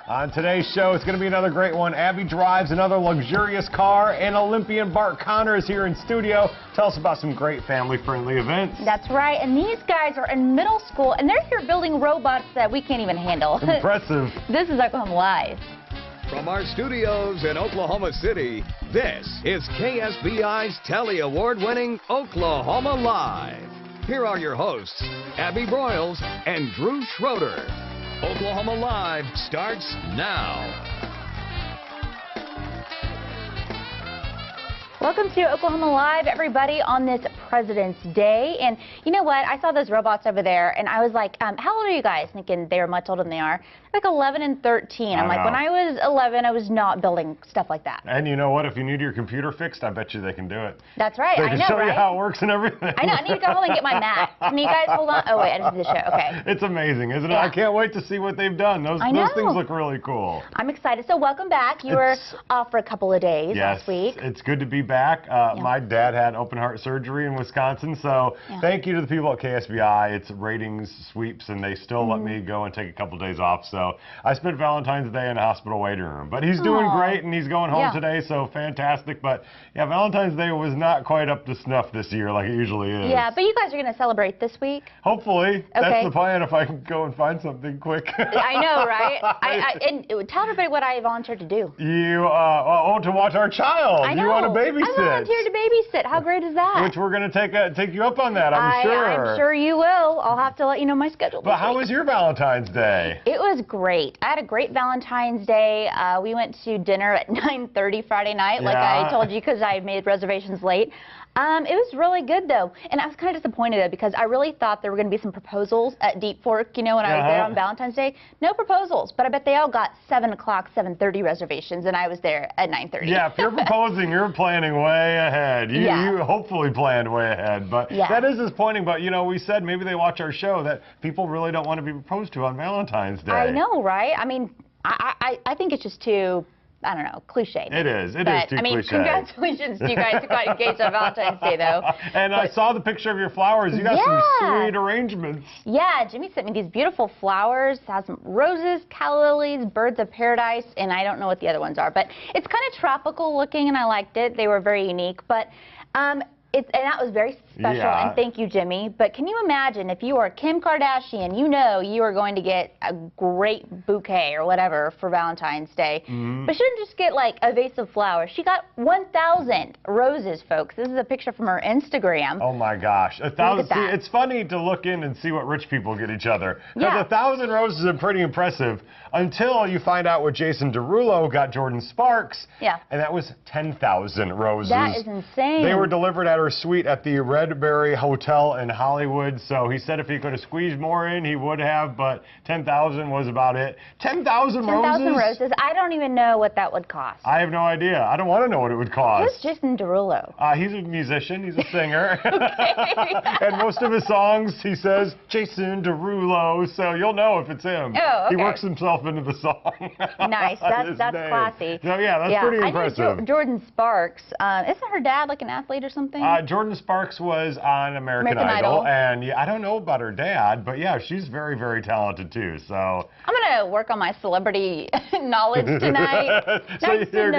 On today's show, it's going to be another great one. Abby drives another luxurious car, and Olympian Bart Connor is here in studio. Tell us about some great family-friendly events. That's right, and these guys are in middle school, and they're here building robots that we can't even handle. Impressive. This is Oklahoma Live. From our studios in Oklahoma City, this is KSBI's Telly Award-winning Oklahoma Live. Here are your hosts, Abby Broyles and Drew Schroeder. Oklahoma Live starts now. Welcome to Oklahoma Live, everybody, on this President's Day. And you know what? I saw those robots over there, and I was like, how old are you guys? Thinking they were much older than they are. Like 11 and 13. I'm like, when I was 11, I was not building stuff like that. And you know what? If you need your computer fixed, I bet you they can do it. That's right. They can show you how it works and everything. I know. I need to go home and get my Mac. Can you guys hold on? Oh, wait. I just did the show. Okay. It's amazing, isn't it? Yeah. I can't wait to see what they've done. Those things look really cool. I'm excited. So welcome back. You were off for a couple of days last week. It's good to be back. My dad had open heart surgery in Wisconsin, so thank you to the people at KSBI. It's ratings sweeps, and they still let me go and take a couple days off. So I spent Valentine's Day in a hospital waiting room. But he's doing great, and he's going home today, so fantastic. But yeah, Valentine's Day was not quite up to snuff this year like it usually is. Yeah, but you guys are going to celebrate this week? Hopefully. Okay. That's the plan, if I can go and find something quick. I know, right? And tell everybody what I volunteered to do. You, to watch our child. I know. You want to babysit. I volunteered to babysit. How great is that? Which we're going to take you up on that, I'm sure. I'm sure you will. I'll have to let you know my schedule. But how was your Valentine's Day? It was great. I had a great Valentine's Day. We went to dinner at 9:30 Friday night, like I told you, because I made reservations late. It was really good, though. And I was kind of disappointed, though, because I really thought there were going to be some proposals at Deep Fork, you know, when I was there on Valentine's Day. No proposals, but I bet they all got 7 o'clock, 7:30 reservations, and I was there at 9:30. Yeah, if you're proposing, you're planning way ahead. You hopefully planned way ahead. But that is disappointing. But, you know, we said maybe they watch our show that people really don't want to be proposed to on Valentine's Day. I know, right? I mean, I think it's just too... I don't know, cliche. It is too cliche. I mean, congratulations to you guys who got engaged on Valentine's Day, though. And I saw the picture of your flowers. You got some sweet arrangements. Yeah, Jimmy sent me these beautiful flowers. It has some roses, calla lilies, birds of paradise, and I don't know what the other ones are. But it's kind of tropical looking, and I liked it. They were very unique. But and that was very special, and thank you, Jimmy. But can you imagine if you are Kim Kardashian, you know you are going to get a great bouquet or whatever for Valentine's Day. But she didn't just get like a vase of flowers. She got 1,000 roses, folks. This is a picture from her Instagram. Oh my gosh, 1,000. See, it's funny to look in and see what rich people get each other. Because 1,000 roses are pretty impressive until you find out what Jason Derulo got Jordin Sparks. Yeah. And that was 10,000 roses. That is insane. They were delivered at her suite at the Redberry Hotel in Hollywood. So he said if he could have squeezed more in, he would have, but 10,000 was about it. 10,000 roses? 10,000 roses. I don't even know what that would cost. I have no idea. I don't want to know what it would cost. Who's Jason Derulo? He's a musician. He's a singer. And most of his songs, he says, Jason Derulo, so you'll know if it's him. Oh, okay. He works himself into the song. Nice. That's classy. So, yeah, that's pretty impressive. I know Jordin Sparks. Isn't her dad like an athlete or something? Jordin Sparks was on American Idol. And I don't know about her dad, but yeah, she's very, very talented too. So I'm going to work on my celebrity knowledge tonight. So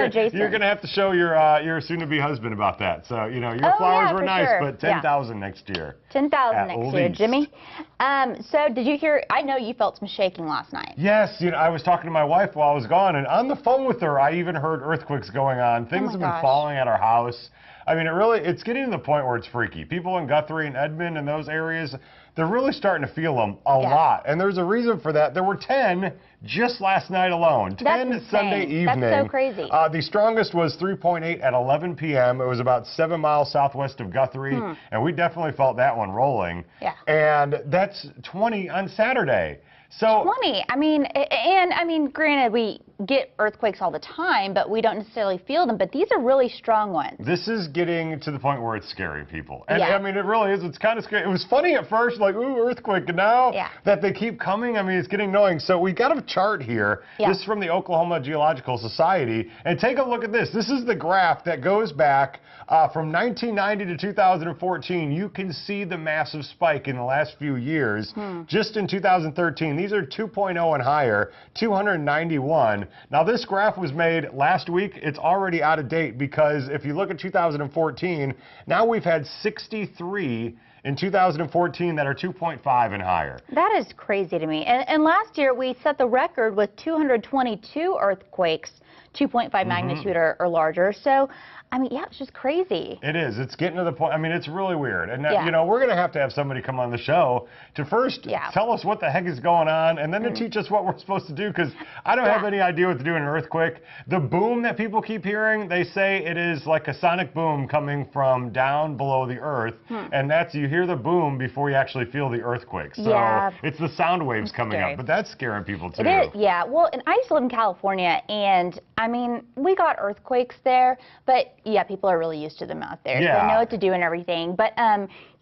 Jason. You're going to have to show your soon-to-be husband about that. So, you know, your flowers were nice, but 10,000 next year. 10,000 next year, Jimmy. So did you hear, I know you felt some shaking last night. Yes, you know, I was talking to my wife while I was gone, and on the phone with her, I even heard earthquakes going on. Things have been falling at our house. I mean, it's getting to the point where it's freaky. People in Guthrie and Edmond and those areas, they're really starting to feel them a lot. And there's a reason for that. There were 10 just last night alone. 10 Sunday evening. That's so crazy. The strongest was 3.8 at 11 p.m. It was about 7 miles southwest of Guthrie. And we definitely felt that one rolling. Yeah. And that's 20 on Saturday. So 20. I mean, granted, we get earthquakes all the time, but we don't necessarily feel them. But these are really strong ones. This is getting to the point where it's scaring people. And I mean, it really is. It's kind of scary. It was funny at first, like, ooh, earthquake. And now that they keep coming, I mean, it's getting annoying. So we got a chart here. This is from the Oklahoma Geological Society. And take a look at this. This is the graph that goes back from 1990 to 2014. You can see the massive spike in the last few years. Just in 2013. and these are 2.0 and higher, 291. Now, this graph was made last week. It's already out of date because if you look at 2014, now we've had 63 in 2014 that are 2.5 and higher. That is crazy to me. And last year, we set the record with 222 earthquakes, 2.5 magnitude or larger. So, I mean, yeah, it's just crazy. It is. It's getting to the point. I mean, it's really weird. And, you know, we're going to have somebody come on the show to first tell us what the heck is going on and then to teach us what we're supposed to do, because I don't have any idea what to do in an earthquake. The boom that people keep hearing, they say it is like a sonic boom coming from down below the earth. And that's, you hear the boom before you actually feel the earthquake. So it's the sound waves coming up. But that's scaring people, too. It is, yeah. Well, and I used to live in California, and, I mean, we got earthquakes there, but yeah, people are really used to them out there. Yeah. They know what to do and everything. But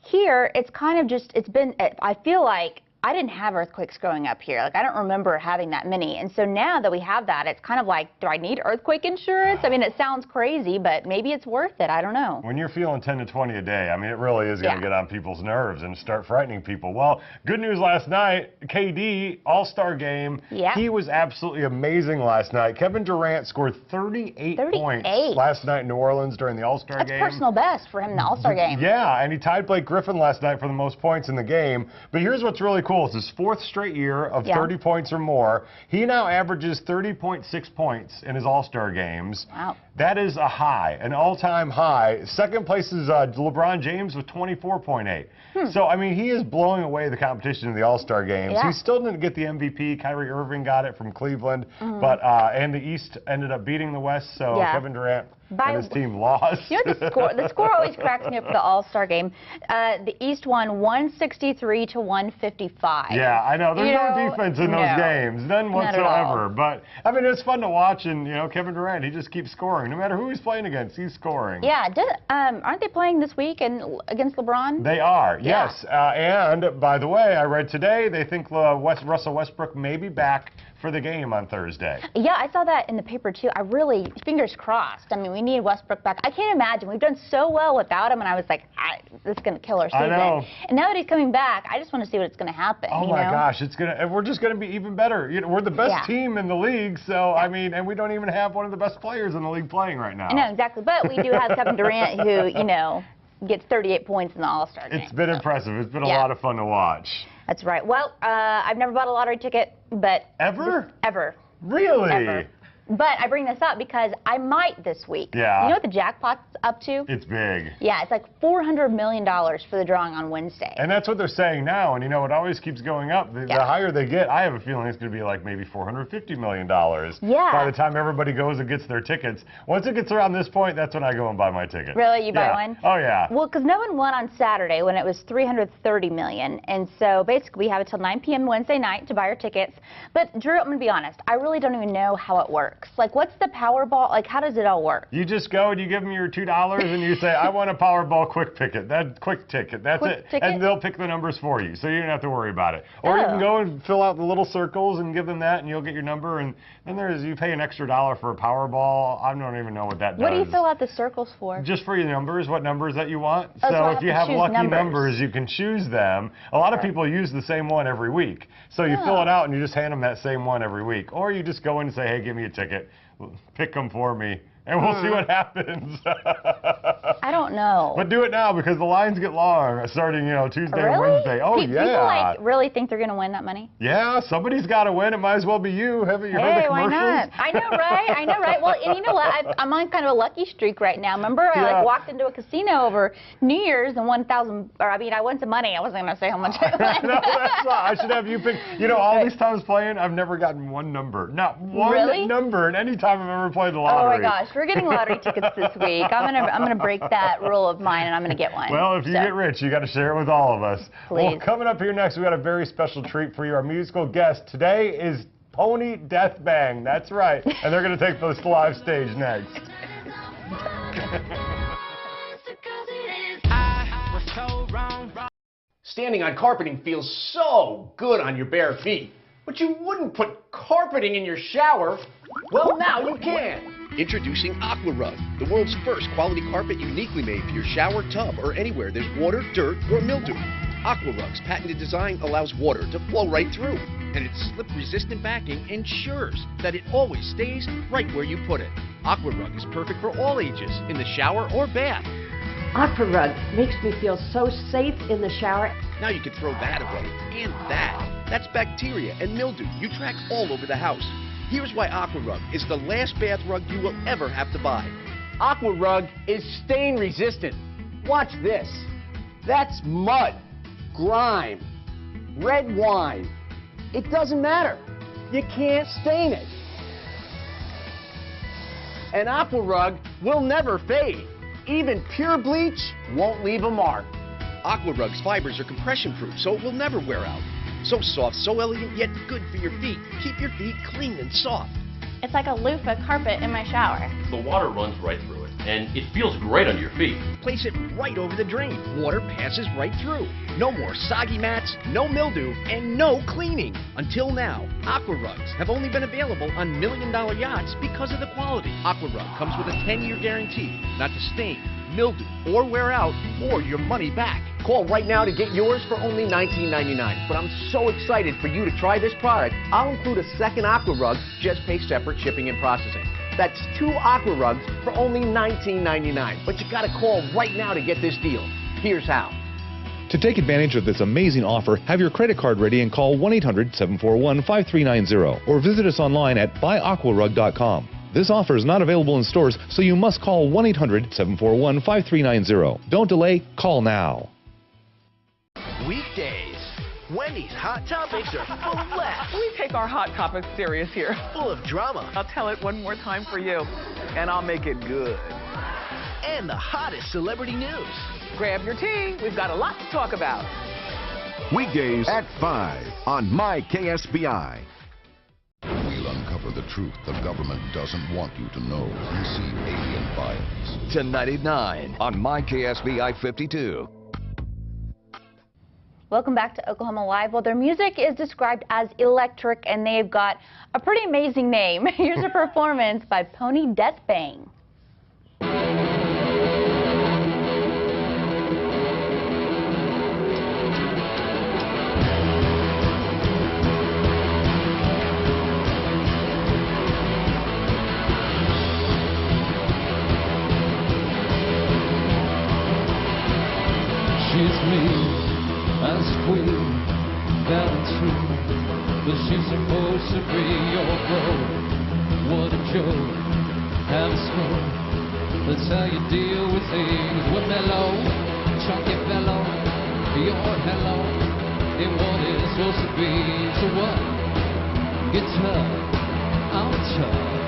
here, it's kind of just, it's been, I feel like I didn't have earthquakes growing up here. Like, I don't remember having that many. And so now that we have that, it's kind of like, do I need earthquake insurance? I mean, it sounds crazy, but maybe it's worth it. I don't know. When you're feeling 10 to 20 a day, I mean, it really is going to get on people's nerves and start frightening people. Well, good news last night, KD, All-Star game. He was absolutely amazing last night. Kevin Durant scored 38 points last night in New Orleans during the All-Star game. That's personal best for him in the All-Star game. Yeah, and he tied Blake Griffin last night for the most points in the game. But here's what's really cool. It's his fourth straight year of 30 points or more. He now averages 30.6 points in his All-Star games. Wow. That is a high, an all-time high. Second place is LeBron James with 24.8. So, I mean, he is blowing away the competition in the All-Star games. He still didn't get the MVP. Kyrie Irving got it from Cleveland. But and the East ended up beating the West, so Kevin Durant and his team lost. You know, the score always cracks me up for the All-Star game. The East won 163 to 155. Yeah, I know. There's no defense in those games. None whatsoever. But, I mean, it's fun to watch, and, you know, Kevin Durant, he just keeps scoring. No matter who he's playing against, he's scoring. Yeah. Aren't they playing this week against LeBron? They are, yes. And, by the way, I read today they think Russell Westbrook may be back for the game on Thursday. Yeah, I saw that in the paper, too. I really, fingers crossed. I mean, we need Westbrook back. I can't imagine. We've done so well without him, and I was like, this is going to kill our season. I know. And now that he's coming back, I just want to see what's going to happen. Oh, my gosh. We're just going to be even better. You know, we're the best team in the league, so, I mean, and we don't even have one of the best players in the league playing right now. I know, exactly. But we do have Kevin Durant, who, you know, gets 38 points in the All-Star game. It's been impressive. It's been a lot of fun to watch. That's right. Well, I've never bought a lottery ticket, but... Ever? Ever. Really? Ever. But I bring this up because I might this week. Yeah. You know what the jackpot's up to? It's big. Yeah, it's like $400 million for the drawing on Wednesday. And that's what they're saying now. And, you know, it always keeps going up. The higher they get, I have a feeling it's going to be like maybe $450 million by the time everybody goes and gets their tickets. Once it gets around this point, that's when I go and buy my ticket. Really? You buy one? Oh, yeah. Well, because no one won on Saturday when it was $330 million. And so basically we have until 9 p.m. Wednesday night to buy our tickets. But, Drew, I'm going to be honest. I really don't even know how it works. Like, what's the Powerball? Like, how does it all work? You just go and you give them your $2 and you say, I want a Powerball quick ticket. Quick ticket. That's it. And they'll pick the numbers for you, so you don't have to worry about it. Or you can go and fill out the little circles and give them that, and you'll get your number. And then you pay an extra $1 for a Powerball. I don't even know what that does. What do you fill out the circles for? Just for your numbers, what numbers that you want. Oh, so if you have lucky numbers, you can choose them. A lot of people use the same one every week. So you fill it out and you just hand them that same one every week. Or you just go in and say, hey, give me a ticket. Pick them for me, and we'll see what happens. I don't know. But do it now because the lines get long starting, you know, Tuesday and Wednesday. Oh, yeah. People, like, really think they're going to win that money? Yeah, somebody's got to win. It might as well be you. Haven't you heard the commercials? Why not? I know, right? I know, right? Well, and you know what? I'm on kind of a lucky streak right now. Remember, I walked into a casino over New Year's and won I won some money. I wasn't going to say how much I won. No, that's not. I should have you pick. You know, all these times playing, I've never gotten one number. Not one number in any time I've ever played the lottery. Oh, my gosh. We're getting lottery tickets this week. I'm gonna break that rule of mine, and I'm going to get one. Well, if you get rich, you got to share it with all of us. Please. Well, coming up here next, we got a very special treat for you. Our musical guest today is Pony Death Bang. That's right. And they're going to take this live stage next. Standing on carpeting feels so good on your bare feet, but you wouldn't put carpeting in your shower. Well, now you can. Introducing AquaRug, the world's first quality carpet uniquely made for your shower, tub, or anywhere there's water, dirt, or mildew. AquaRug's patented design allows water to flow right through. and its slip-resistant backing ensures that it always stays right where you put it. AquaRug is perfect for all ages, in the shower or bath. AquaRug makes me feel so safe in the shower. Now you can throw that away, and that. That's bacteria and mildew you track all over the house. Here's why AquaRug is the last bath rug you will ever have to buy. AquaRug is stain resistant. Watch this. That's mud, grime, red wine. It doesn't matter. You can't stain it. And AquaRug will never fade. Even pure bleach won't leave a mark. AquaRug's fibers are compression-proof, so it will never wear out. So soft, so elegant, yet good for your feet. Keep your feet clean and soft. It's like a loofah carpet in my shower. The water runs right through it, and it feels great on your feet. Place it right over the drain. Water passes right through. No more soggy mats, no mildew, and no cleaning. Until now, AquaRugs have only been available on million-dollar yachts because of the quality. AquaRug comes with a 10-year guarantee, not to stain, mildew, or wear out, or your money back. Call right now to get yours for only $19.99. But I'm so excited for you to try this product. I'll include a second AquaRug, just pay separate shipping and processing. That's 2 AquaRugs for only $19.99. But you gotta call right now to get this deal. Here's how. To take advantage of this amazing offer, have your credit card ready and call 1-800-741-5390 or visit us online at buyaquarug.com. This offer is not available in stores, so you must call 1-800-741-5390. Don't delay, call now. Weekdays, Wendy's Hot Topics are full of laughs. We take our Hot Topics serious here. Full of drama. I'll tell it one more time for you, and I'll make it good. And the hottest celebrity news. Grab your tea. We've got a lot to talk about. Weekdays at 5 on My KSBI. We'll uncover the truth the government doesn't want you to know. You see alien files. Tonight at 9 on My KSBI 52. Welcome back to Oklahoma Live. Well, their music is described as electric, and they've got a pretty amazing name. Here's a performance by Pony Deathbang. She's mean as queen, down true, but she's supposed to be your bro. What a joke, have a smoke. That's how you deal with things. We're mellow, chunky fellow, you're hello, and what is supposed to be. So what? Get tough, I'm tough.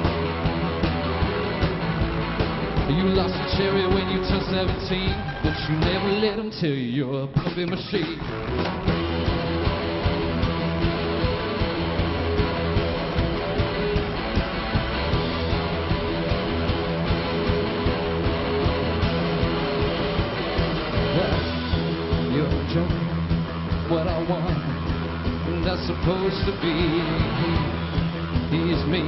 You lost a cherry when you turned 17, but you never let them tell you you're a puppy machine. Well, you're a joke, what I want, that's supposed to be. He's me,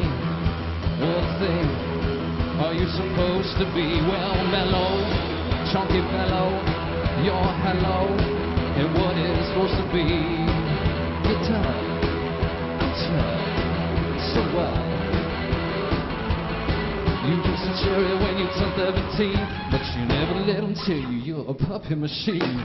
what a thing. Are you supposed to be? Well, mellow, chunky fellow, you're hello, and what is supposed to be? Guitar, so what? You just a cherry when you turn 17, but you never let them tell you you're a puppy machine.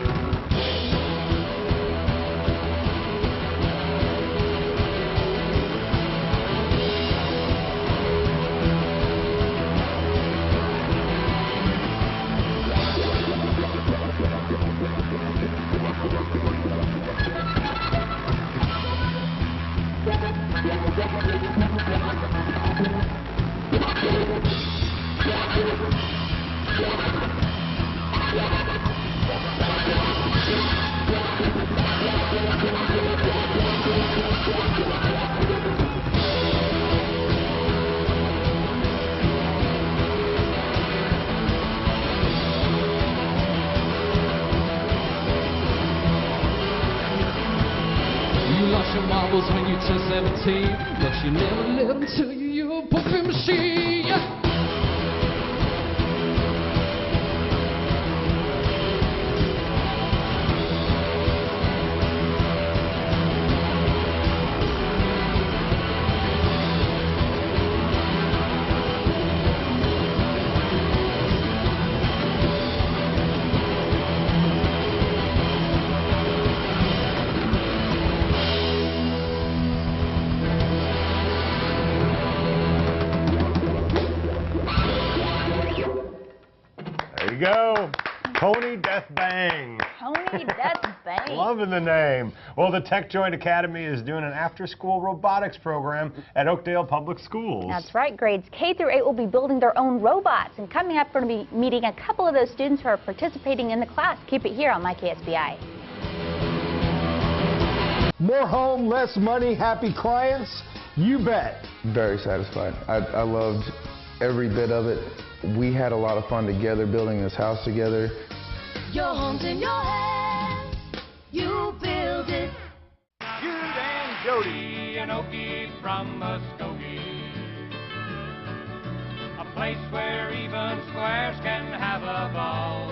When you turn 17, but you never let them tell you you're a puppy machine. you go. Pony Death Bang. Pony Death Bang. Loving the name. Well, the Tech Joint Academy is doing an after-school robotics program at Oakdale Public Schools. That's right. Grades K through 8 will be building their own robots. And coming up, we're going to be meeting a couple of those students who are participating in the class. Keep it here on My KSBI. More home, less money, happy clients? You bet. Very satisfied. I loved every bit of it. We had a lot of fun together building this house together. Your home's in your hands. You build it. Jude and Jody and Okie from Muskogee. A place where even squares can have a ball.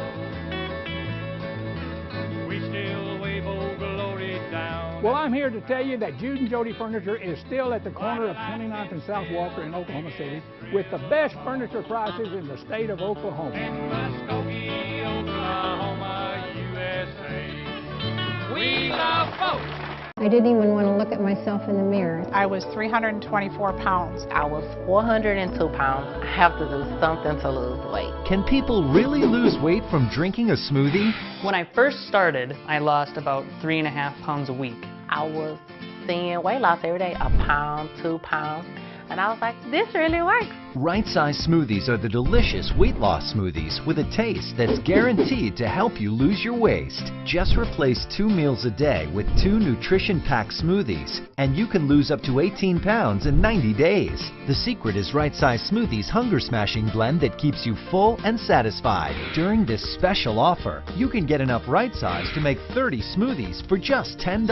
We still wave old glory down. Well, I'm here to tell you that Jude and Jody Furniture is still at the corner of 29th and South Walker in Oklahoma City with the best furniture prices in the state of Oklahoma. In Muskogee, Oklahoma, USA. We love folks. I didn't even want to look at myself in the mirror. I was 324 pounds. I was 402 pounds. I have to do something to lose weight. Can people really lose weight from drinking a smoothie? When I first started, I lost about 3.5 pounds a week. I was seeing weight loss every day, 1 pound, 2 pounds. And I was like, this really works. Right Size Smoothies are the delicious weight loss smoothies with a taste that's guaranteed to help you lose your waist. Just replace 2 meals a day with 2 nutrition-packed smoothies, and you can lose up to 18 pounds in 90 days. The secret is Right Size Smoothies' Hunger Smashing Blend that keeps you full and satisfied. During this special offer, you can get enough Right Size to make 30 smoothies for just $10.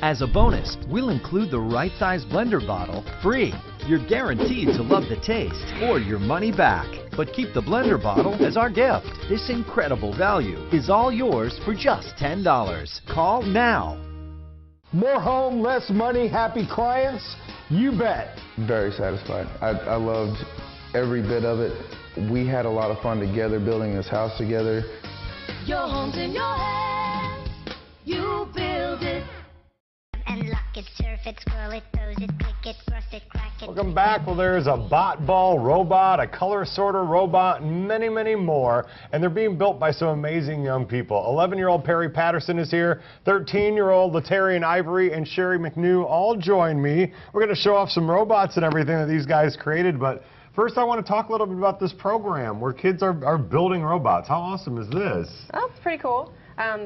As a bonus, we'll include the Right Size Blender bottle free. You're guaranteed to love the taste or your money back. But keep the blender bottle as our gift. This incredible value is all yours for just $10. Call now. More home, less money, happy clients? You bet. Very satisfied. I loved every bit of it. We had a lot of fun together building this house together. Your home's in your hands. You build it. And lock it, surf it, scroll it, throws it, click it, thrust it, crack it. Welcome back. Well, there's a bot ball robot, a color sorter robot, and many, many more. And they're being built by some amazing young people. 11-year-old Perry Patterson is here. 13-year-old Latarian Ivory and Sherry McNew all join me. We're going to show off some robots and everything that these guys created. But first, I want to talk a little bit about this program where kids are building robots. How awesome is this? Oh, it's pretty cool.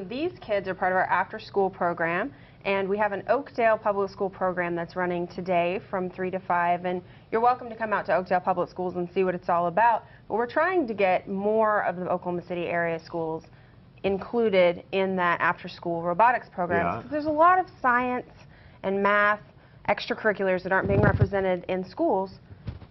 These kids are part of our after-school program. And we have an Oakdale Public School program that's running today from 3 to 5. And you're welcome to come out to Oakdale Public Schools and see what it's all about. But we're trying to get more of the Oklahoma City area schools included in that after-school robotics program. Yeah. There's a lot of science and math extracurriculars that aren't being represented in schools,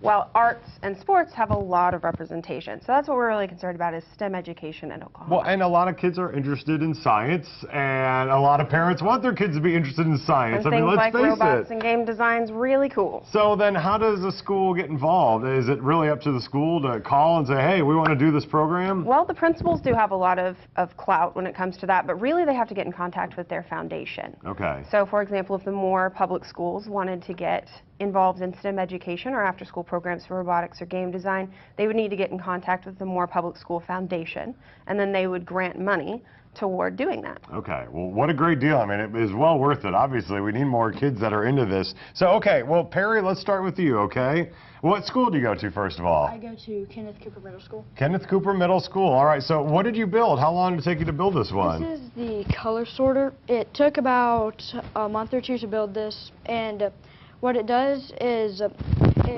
while arts and sports have a lot of representation. So that's what we're really concerned about is STEM education in Oklahoma. Well, and a lot of kids are interested in science, and a lot of parents want their kids to be interested in science. And I mean, let's like face robots it. and game design's really cool. So then how does the school get involved? Is it really up to the school to call and say, hey, we want to do this program? Well, the principals do have a lot of clout when it comes to that, but really they have to get in contact with their foundation. Okay. So, for example, if the Moore Public Schools wanted to get involved in STEM education or after-school programs for robotics or game design, they would need to get in contact with the Moore Public School Foundation, and then they would grant money toward doing that. Okay, well, what a great deal. I mean, it is well worth it. Obviously, we need more kids that are into this. So, okay, well, Perry, let's start with you, okay? What school do you go to, first of all? I go to Kenneth Cooper Middle School. Kenneth Cooper Middle School. All right, so what did you build? How long did it take you to build this one? This is the color sorter. It took about a month or two to build this, and what it does is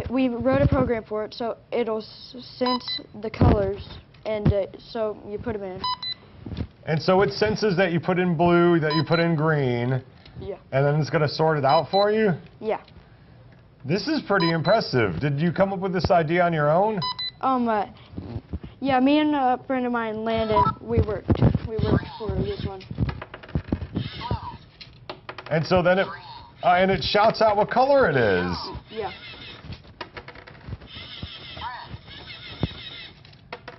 we wrote a program for it, so it'll sense the colors, and so you put them in. And so it senses that you put in blue, that you put in green, yeah, and then it's going to sort it out for you? Yeah. This is pretty impressive. Did you come up with this idea on your own? Yeah, me and a friend of mine, Landon, we worked for this one. And so then it shouts out what color it is. Yeah.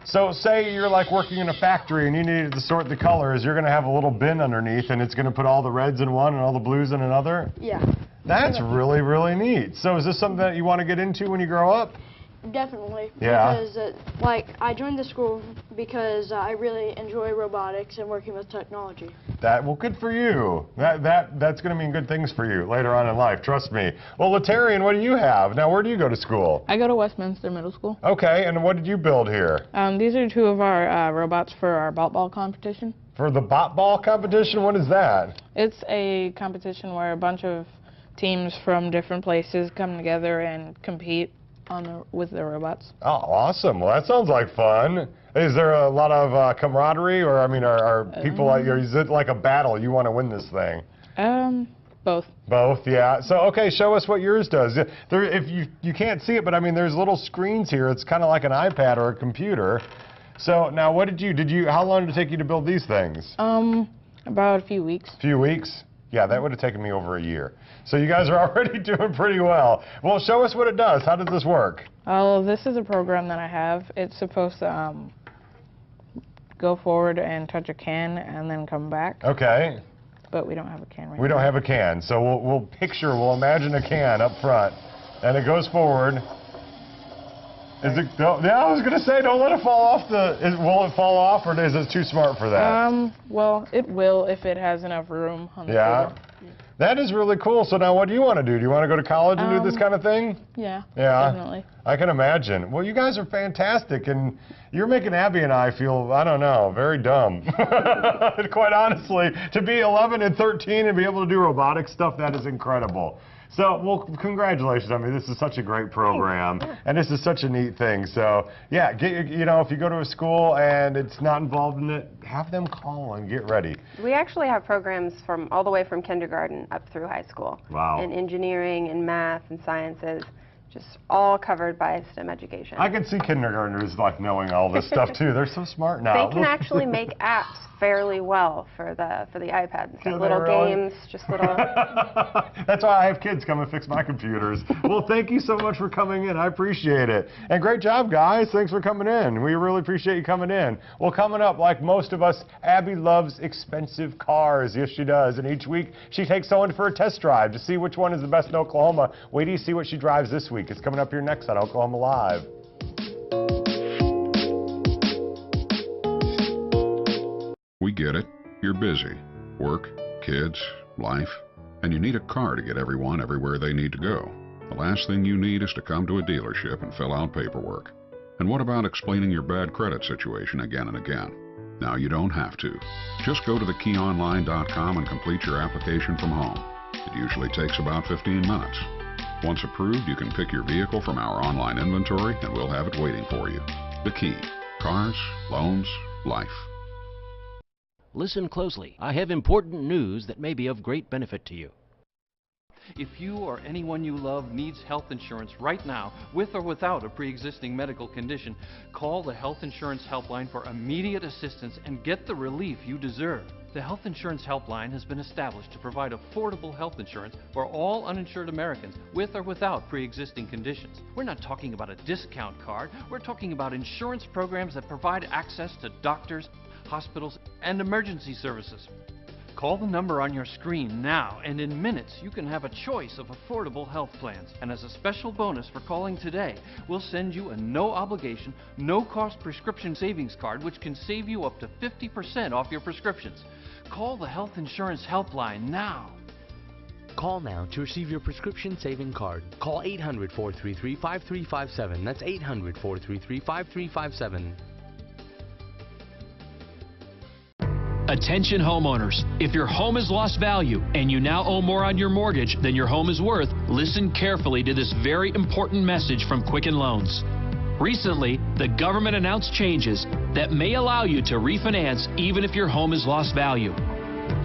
So say you're like working in a factory and you needed to sort the colors, you're going to have a little bin underneath and it's going to put all the reds in one and all the blues in another? Yeah. That's really, really neat. So is this something that you want to get into when you grow up? Definitely. Yeah. Because, I joined the school because I really enjoy robotics and working with technology. Well, good for you. That's going to mean good things for you later on in life, trust me. Well, Latarian, what do you have? Now, where do you go to school? I go to Westminster Middle School. Okay, and what did you build here? These are two of our robots for our bot ball competition. For the bot ball competition? What is that? It's a competition where a bunch of teams from different places come together and compete with the robots. Oh, awesome. Well, that sounds like fun. Is there a lot of camaraderie, or, I mean, are people like you, is it like a battle? You want to win this thing? Both. Both, yeah. So, okay, show us what yours does. If you can't see it, but I mean, there's little screens here. It's kind of like an iPad or a computer. So, now what how long did it take you to build these things? About a few weeks. Few weeks? Yeah, that would have taken me over a year. So you guys are already doing pretty well. Well, show us what it does. How does this work? Oh, this is a program that I have. It's supposed to go forward and touch a can and then come back. Okay. But we don't have a can right now. We don't have a can. So we'll imagine a can up front. And it goes forward. Is it? Yeah, I was going to say, don't let it fall off will it fall off, or is it too smart for that? Well, it will if it has enough room on the table. That is really cool. So now what do you want to do? Do you want to go to college and do this kind of thing? Yeah, definitely. I can imagine. Well, you guys are fantastic, and you're making Abby and I feel, I don't know, very dumb. Quite honestly, to be 11 and 13 and be able to do robotic stuff, that is incredible. So, well, congratulations. I mean, this is such a great program, and this is such a neat thing. So, yeah, if you go to a school and it's not involved in it, have them call and get ready. We actually have programs from all the way from kindergarten up through high school. Wow. In engineering and math and sciences, just all covered by STEM education. I can see kindergartners like knowing all this stuff too. They're so smart now. They can actually make apps fairly well for the iPad and stuff. Little games, just little. That's why I have kids come and fix my computers. Well, thank you so much for coming in. I appreciate it. And great job, guys. Thanks for coming in. We really appreciate you coming in. Well, coming up, like most of us, Abby loves expensive cars. Yes, she does. And each week, she takes someone for a test drive to see which one is the best in Oklahoma. Wait till you see what she drives this week. It's coming up here next on Oklahoma Live. We get it. You're busy. Work, kids, life, and you need a car to get everyone everywhere they need to go. The last thing you need is to come to a dealership and fill out paperwork. And what about explaining your bad credit situation again and again? Now you don't have to. Just go to thekeyonline.com and complete your application from home. It usually takes about 15 minutes. Once approved, you can pick your vehicle from our online inventory and we'll have it waiting for you. The Key. Cars, loans, life. Listen closely. I have important news that may be of great benefit to you. If you or anyone you love needs health insurance right now, with or without a pre-existing medical condition, call the Health Insurance Helpline for immediate assistance and get the relief you deserve. The Health Insurance Helpline has been established to provide affordable health insurance for all uninsured Americans with or without pre-existing conditions. We're not talking about a discount card. We're talking about insurance programs that provide access to doctors, hospitals, and emergency services. Call the number on your screen now, and in minutes you can have a choice of affordable health plans. And as a special bonus for calling today, we'll send you a no-obligation, no-cost prescription savings card which can save you up to 50% off your prescriptions. Call the Health Insurance Helpline now. Call now to receive your prescription saving card. Call 800-433-5357. That's 800-433-5357. Attention homeowners, if your home has lost value and you now owe more on your mortgage than your home is worth, listen carefully to this very important message from Quicken Loans. Recently, the government announced changes that may allow you to refinance even if your home has lost value.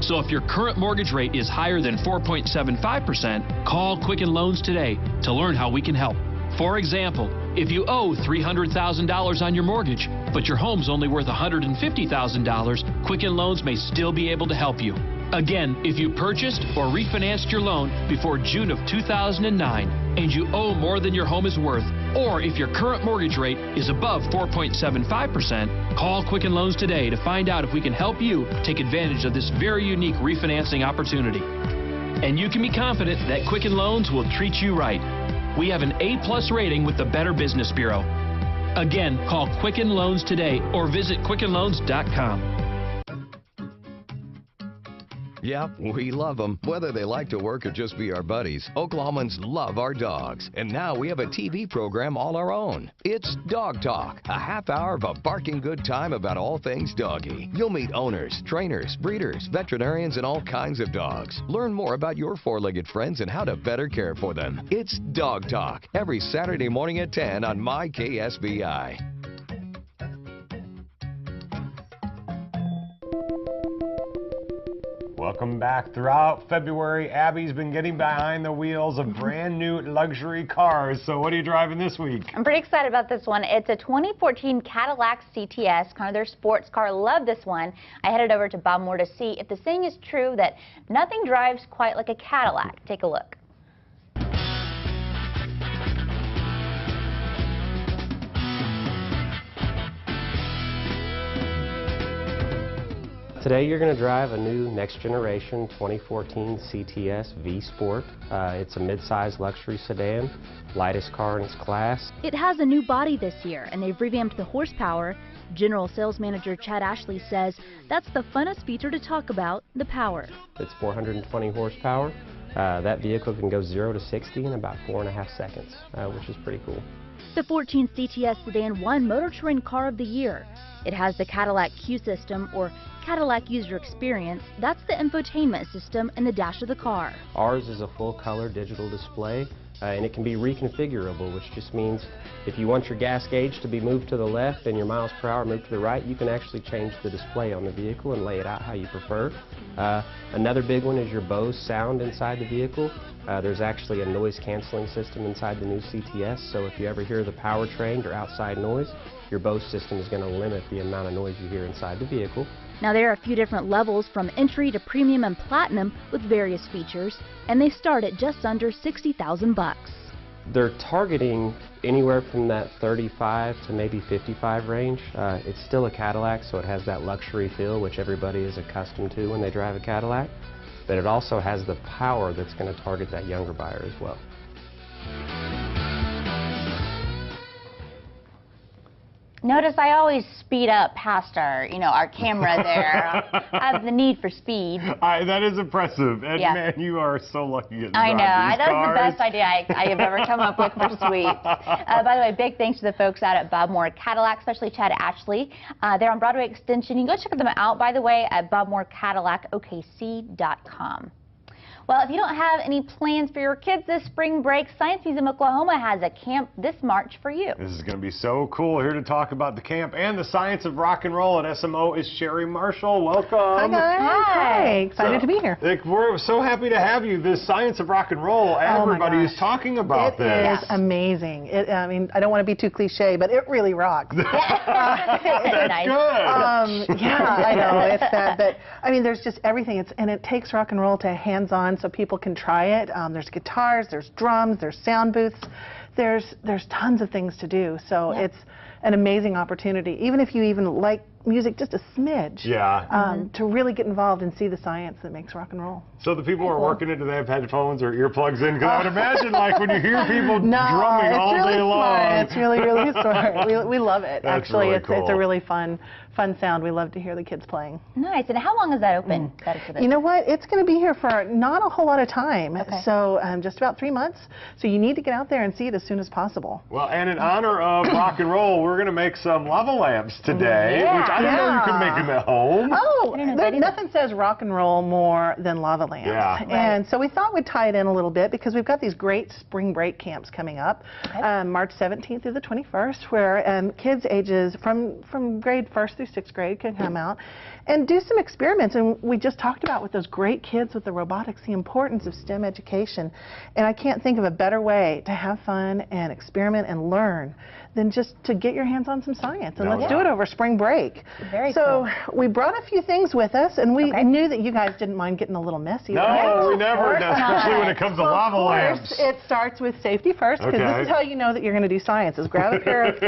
So if your current mortgage rate is higher than 4.75%, call Quicken Loans today to learn how we can help. For example, if you owe $300,000 on your mortgage, but your home's only worth $150,000, Quicken Loans may still be able to help you. Again, if you purchased or refinanced your loan before June of 2009 and you owe more than your home is worth, or if your current mortgage rate is above 4.75%, call Quicken Loans today to find out if we can help you take advantage of this very unique refinancing opportunity. And you can be confident that Quicken Loans will treat you right. We have an A+ rating with the Better Business Bureau. Again, call Quicken Loans today or visit quickenloans.com. Yep, we love them, whether they like to work or just be our buddies. Oklahomans love our dogs. And now we have a TV program all our own. It's Dog Talk, a half hour of a barking good time about all things doggy. You'll meet owners, trainers, breeders, veterinarians, and all kinds of dogs. Learn more about your four-legged friends and how to better care for them. It's Dog Talk, every Saturday morning at 10 on MyKSBI. Welcome back. Throughout February, Abby's been getting behind the wheels of brand new luxury cars. So what are you driving this week? I'm pretty excited about this one. It's a 2014 Cadillac CTS, kind of their sports car. Love this one. I headed over to Bob Moore to see if the saying is true that nothing drives quite like a Cadillac. Take a look. Today you're going to drive a new next generation 2014 CTS V Sport. It's a mid-size luxury sedan, lightest car in its class. It has a new body this year and they've revamped the horsepower. General Sales Manager Chad Ashley says that's the funnest feature to talk about, the power. It's 420 horsepower. That vehicle can go 0 to 60 in about 4.5 seconds, which is pretty cool. The 14 CTS sedan won Motor Trend Car of the Year. It has the Cadillac Q system, or Cadillac User Experience. That's the infotainment system in the dash of the car. Ours is a full-color digital display, and it can be reconfigurable, which just means if you want your gas gauge to be moved to the left and your miles per hour moved to the right, you can actually change the display on the vehicle and lay it out how you prefer. Another big one is your Bose sound inside the vehicle. There's actually a noise canceling system inside the new CTS, so if you ever hear the powertrain or outside noise, your Bose system is going to limit the amount of noise you hear inside the vehicle. Now there are a few different levels from entry to premium and platinum with various features, and they start at just under $60,000. They're targeting anywhere from that 35 to maybe 55 range. It's still a Cadillac, so it has that luxury feel which everybody is accustomed to when they drive a Cadillac, but it also has the power that's going to target that younger buyer as well. Notice I always speed up past our camera there. I have the need for speed. That is impressive. And yeah. Man, you are so lucky getting to I drive know. these That's cars. the best idea I have ever come up with for sweeps. By the way, big thanks to the folks out at Bob Moore Cadillac, especially Chad Ashley. They're on Broadway Extension. You can go check them out, by the way, at bobmorecadillacokc.com. Well, if you don't have any plans for your kids this spring break, Science Museum Oklahoma has a camp this March for you. This is going to be so cool. Here to talk about the camp and the science of rock and roll at SMO is Sherry Marshall. Welcome. Hi, guys. Hi. Excited to be here. We're so happy to have you. This science of rock and roll, everybody is talking about this. It is amazing. I mean, I don't want to be too cliche, but it really rocks. That's nice. good. Yeah, I know. It's sad, but I mean, there's just everything. And it takes rock and roll to hands-on so people can try it. There's guitars, there's drums, there's sound booths. There's tons of things to do. So it's an amazing opportunity, even if you even like music just a smidge, to really get involved and see the science that makes rock and roll. So the people who are working it, do they have headphones or earplugs in? Because I would imagine, like, when you hear people drumming all day long. It's really smart. We love it. That's actually, really it's cool. a really fun sound. We love to hear the kids playing. Nice. And how long is that open? That exhibit? You know what? It's going to be here for not a whole lot of time. Okay. So just about 3 months. So you need to get out there and see it as soon as possible. Well, and in honor of rock and roll, we're going to make some lava lamps today, which I didn't know you could make them at home. Oh, nothing says rock and roll more than lava lamps. Yeah. And so we thought we'd tie it in a little bit because we've got these great spring break camps coming up, March 17th through the 21st, where kids ages from grade 1st through 6th grade can come out and do some experiments. And we just talked about with those great kids with the robotics, the importance of STEM education. And I can't think of a better way to have fun and experiment and learn than just to get your hands on some science, and No let's do it over spring break. Very so we brought a few things with us, and we knew that you guys didn't mind getting a little messy. No, we never, especially when it comes to lava lamps. It starts with safety first, because this is how you know that you're going to do science, is grab a pair of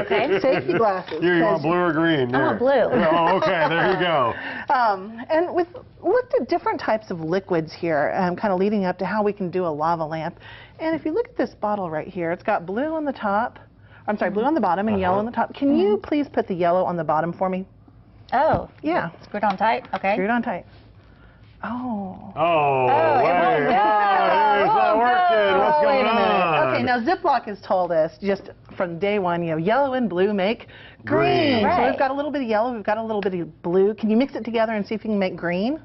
safety glasses. You want blue or green? I want blue. Oh, okay, there you go. And we've looked at different types of liquids here, kind of leading up to how we can do a lava lamp. And if you look at this bottle right here, it's got blue on the top, I'm sorry, blue on the bottom and yellow on the top. Can you please put the yellow on the bottom for me? Oh. Yeah. Screw it on tight. Okay. Screw it on tight. Oh. Wait. It's not working. What's going on? Okay, now Ziploc has told us just from day one, you know, yellow and blue make green. Right. So we've got a little bit of yellow, we've got a little bit of blue. Can you mix it together and see if you can make green?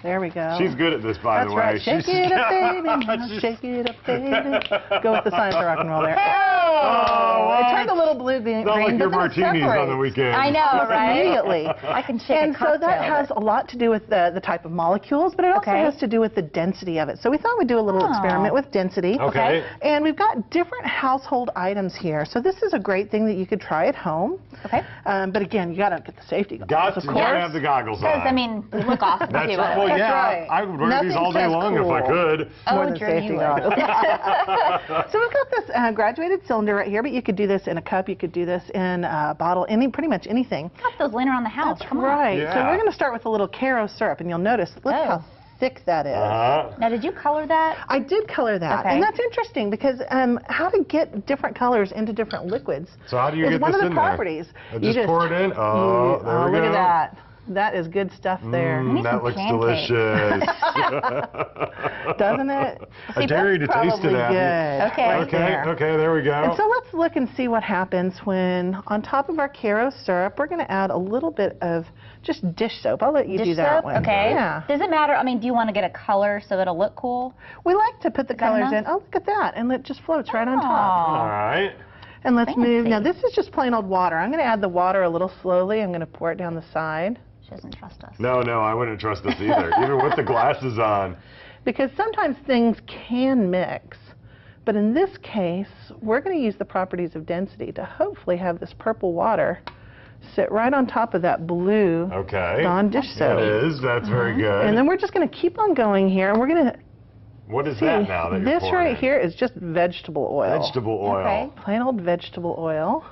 There we go. She's good at this, by the way. Right. Shake it up, baby. Shake it up, baby. Go with the science of rock and roll there. Oh! It turned a little blue green. Sounds like your martinis on the weekend. I know, right? Immediately. I can shake and a cocktail. so that has a lot to do with the type of molecules, but it also has to do with the density of it. So we thought we'd do a little experiment with density. Okay. And we've got different household items here. So this is a great thing that you could try at home. Okay. But again, you got to get the safety goggles. Got to have the goggles on. Because, I mean, they look awesome. That's too, right. Well, That's yeah, right. I would wear these all day long if I could. More than safety goggles. So we've got this graduated cylinder right here, but you could do this in a cup, you could do this in a bottle, pretty much anything. Got those laying around the house. That's right. Yeah. So we're going to start with a little Karo syrup, and you'll notice, look how thick that is. Now, did you color that? I did color that, and that's interesting because how to get different colors into different liquids So how do you is get one this of the in properties. there? You Just pour it in? Oh, there we go. Look at that. That is good stuff there. That looks delicious. Doesn't it? I dare you to taste it, Abby. Good. Okay, there we go. And so let's look and see what happens when, on top of our Karo syrup, we're going to add a little bit of just dish soap. I'll let you do that one. Okay. Yeah. Does it matter? I mean, do you want to get a color so it'll look cool? We like to put the colors in. Oh, look at that. And it just floats right on top. All right. And let's move. Now, this is just plain old water. I'm going to add the water a little slowly. I'm going to pour it down the side. She doesn't trust us. No, I wouldn't trust us either, even with the glasses on. Because sometimes things can mix. But in this case, we're going to use the properties of density to hopefully have this purple water sit right on top of that blue Dawn dish soap. It is. That's very good. And then we're just going to keep on going here, and we're going to What is that now that you're this pouring right in? here is just vegetable oil. Vegetable oil. Okay. Plain old vegetable oil.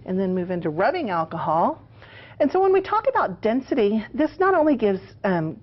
And then move into rubbing alcohol. And so when we talk about density, this not only gives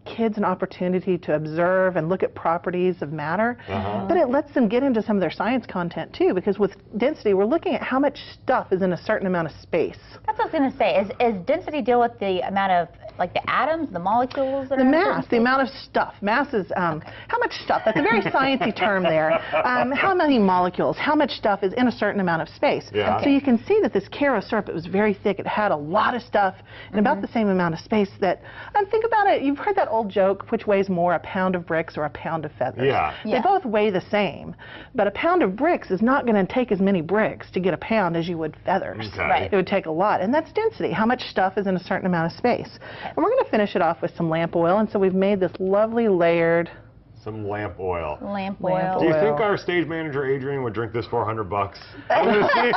kids an opportunity to observe and look at properties of matter, but it lets them get into some of their science content too, because with density, we're looking at how much stuff is in a certain amount of space. That's what I was going to say. Is density deal with the amount of, like, the atoms, the molecules? That The are in mass, the amount of stuff. Mass is how much stuff. That's a very sciencey term there. How many molecules, how much stuff is in a certain amount of space. Yeah. So you can see that this Karo syrup, it was very thick. It had a lot of stuff in about the same amount of space that, think about it, you've heard that old joke, which weighs more, a pound of bricks or a pound of feathers? Yeah. They both weigh the same, but a pound of bricks is not going to take as many bricks to get a pound as you would feathers. Okay. Right. It would take a lot, and that's density, how much stuff is in a certain amount of space. And we're going to finish it off with some lamp oil, and so we've made this lovely layered Some lamp oil. Lamp oil. Do you think our stage manager, Adrian, would drink this for $100? I'm going to see.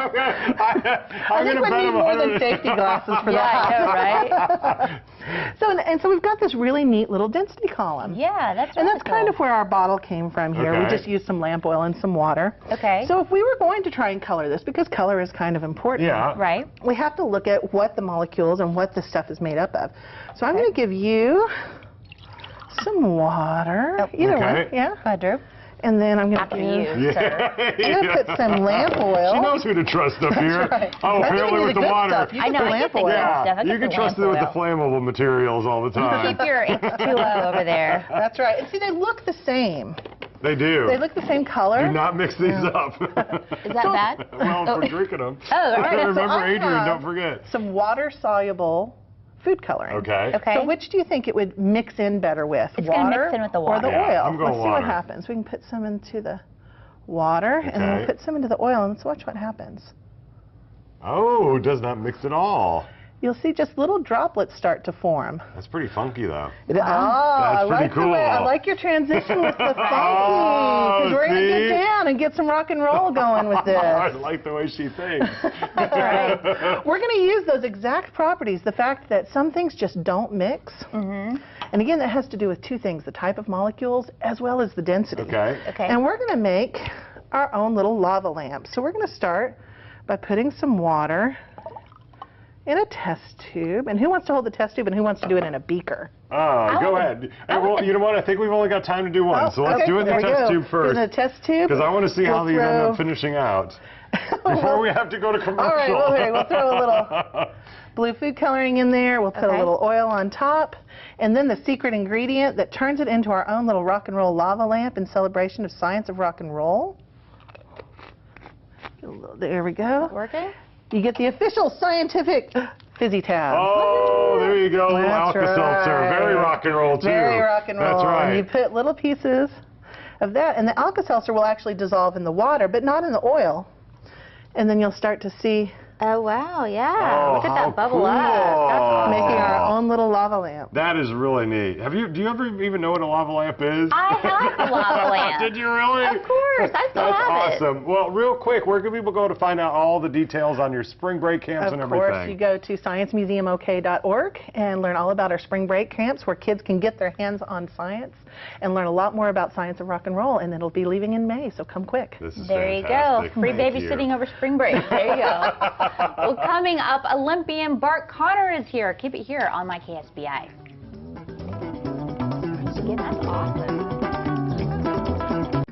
I'm going to bet him more than safety glasses for that. Yeah, I know, right? So we've got this really neat little density column. Yeah, that's And really that's kind of where our bottle came from here. We Okay. just used some lamp oil and some water. Okay. So if we were going to try and color this, because color is kind of important, Right. we have to look at what the molecules and what the stuff is made up of. So I'm going to give you some water. Either one, yeah. Go ahead, Drew. And then I'm going to After give you, sir. I'm going to put some lamp oil. She knows who to trust up here. right. Oh, I'm apparently giving you with the the good water. stuff. You I get know, the I lamp get the oil. good stuff. I You get can the trust it lamp with the oil. flammable materials all the time. Keep your H2O over there. That's right. And see, they look the same. They do. They look the same color. Do not mix these up. Is that bad? Well, if we're drinking them. Oh, all right. So Remember, I Adrian, have don't forget. some water-soluble food coloring. Okay. Okay. So which do you think it would mix in better with? It's gonna water mix in with the or the water. Yeah, oil? I'm going Let's see what water. happens. We can put some into the water, and then we'll Okay. put some into the oil, and let's watch what happens. Oh, it does not mix at all. you'll see just little droplets start to form. That's pretty funky, though. That's pretty like cool. I like your transition with the funky, because we're going to get down and get some rock and roll going with this. I like the way she thinks. That's right. We're going to use those exact properties, the fact that some things just don't mix. And again, that has to do with two things, the type of molecules as well as the density. Okay. And we're going to make our own little lava lamp. So we're going to start by putting some water in a test tube. And who wants to hold the test tube and who wants to do it in a beaker? Go ahead. Well, you know what? I think we've only got time to do one. So let's do it in the test tube first. In the test tube. Because I want to see how you end up finishing out before we have to go to commercial. All right, we'll throw a little blue food coloring in there. We'll put a little oil on top. And then the secret ingredient that turns it into our own little rock and roll lava lamp in celebration of Science of Rock and Roll. There we go. Working? You get the official scientific fizzy tab. Oh, there you go. Little Alka-Seltzer. Very rock and roll, too. Very rock and roll. That's right. And you put little pieces of that. And the Alka-Seltzer will actually dissolve in the water, but not in the oil. And then you'll start to see. Oh, wow, yeah. Look at that bubble cool. up. That's making our own little lava lamp. That is really neat. Do you ever even know what a lava lamp is? I have a lava lamp. Did you really? Of course, I still have That's awesome. Well, real quick, where can people go to find out all the details on your spring break camps and everything? Of course, you go to sciencemuseumok.org and learn all about our spring break camps where kids can get their hands on science and learn a lot more about Science of Rock and Roll, and it'll be leaving in May, so come quick. This is there fantastic. You go. Free babysitting over spring break. There you go. Well, coming up, Olympian Bart Connor is here. Keep it here on My KSBI. Again, that's awesome.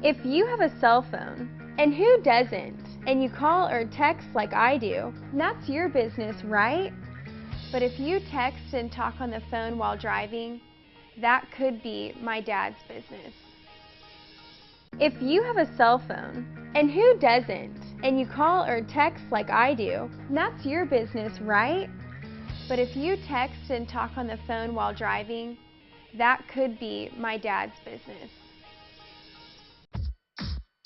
If you have a cell phone, and who doesn't, and you call or text like I do, that's your business, right? But if you text and talk on the phone while driving, that could be my dad's business. If you have a cell phone, and who doesn't, and you call or text like I do, that's your business, right? But if you text and talk on the phone while driving, that could be my dad's business.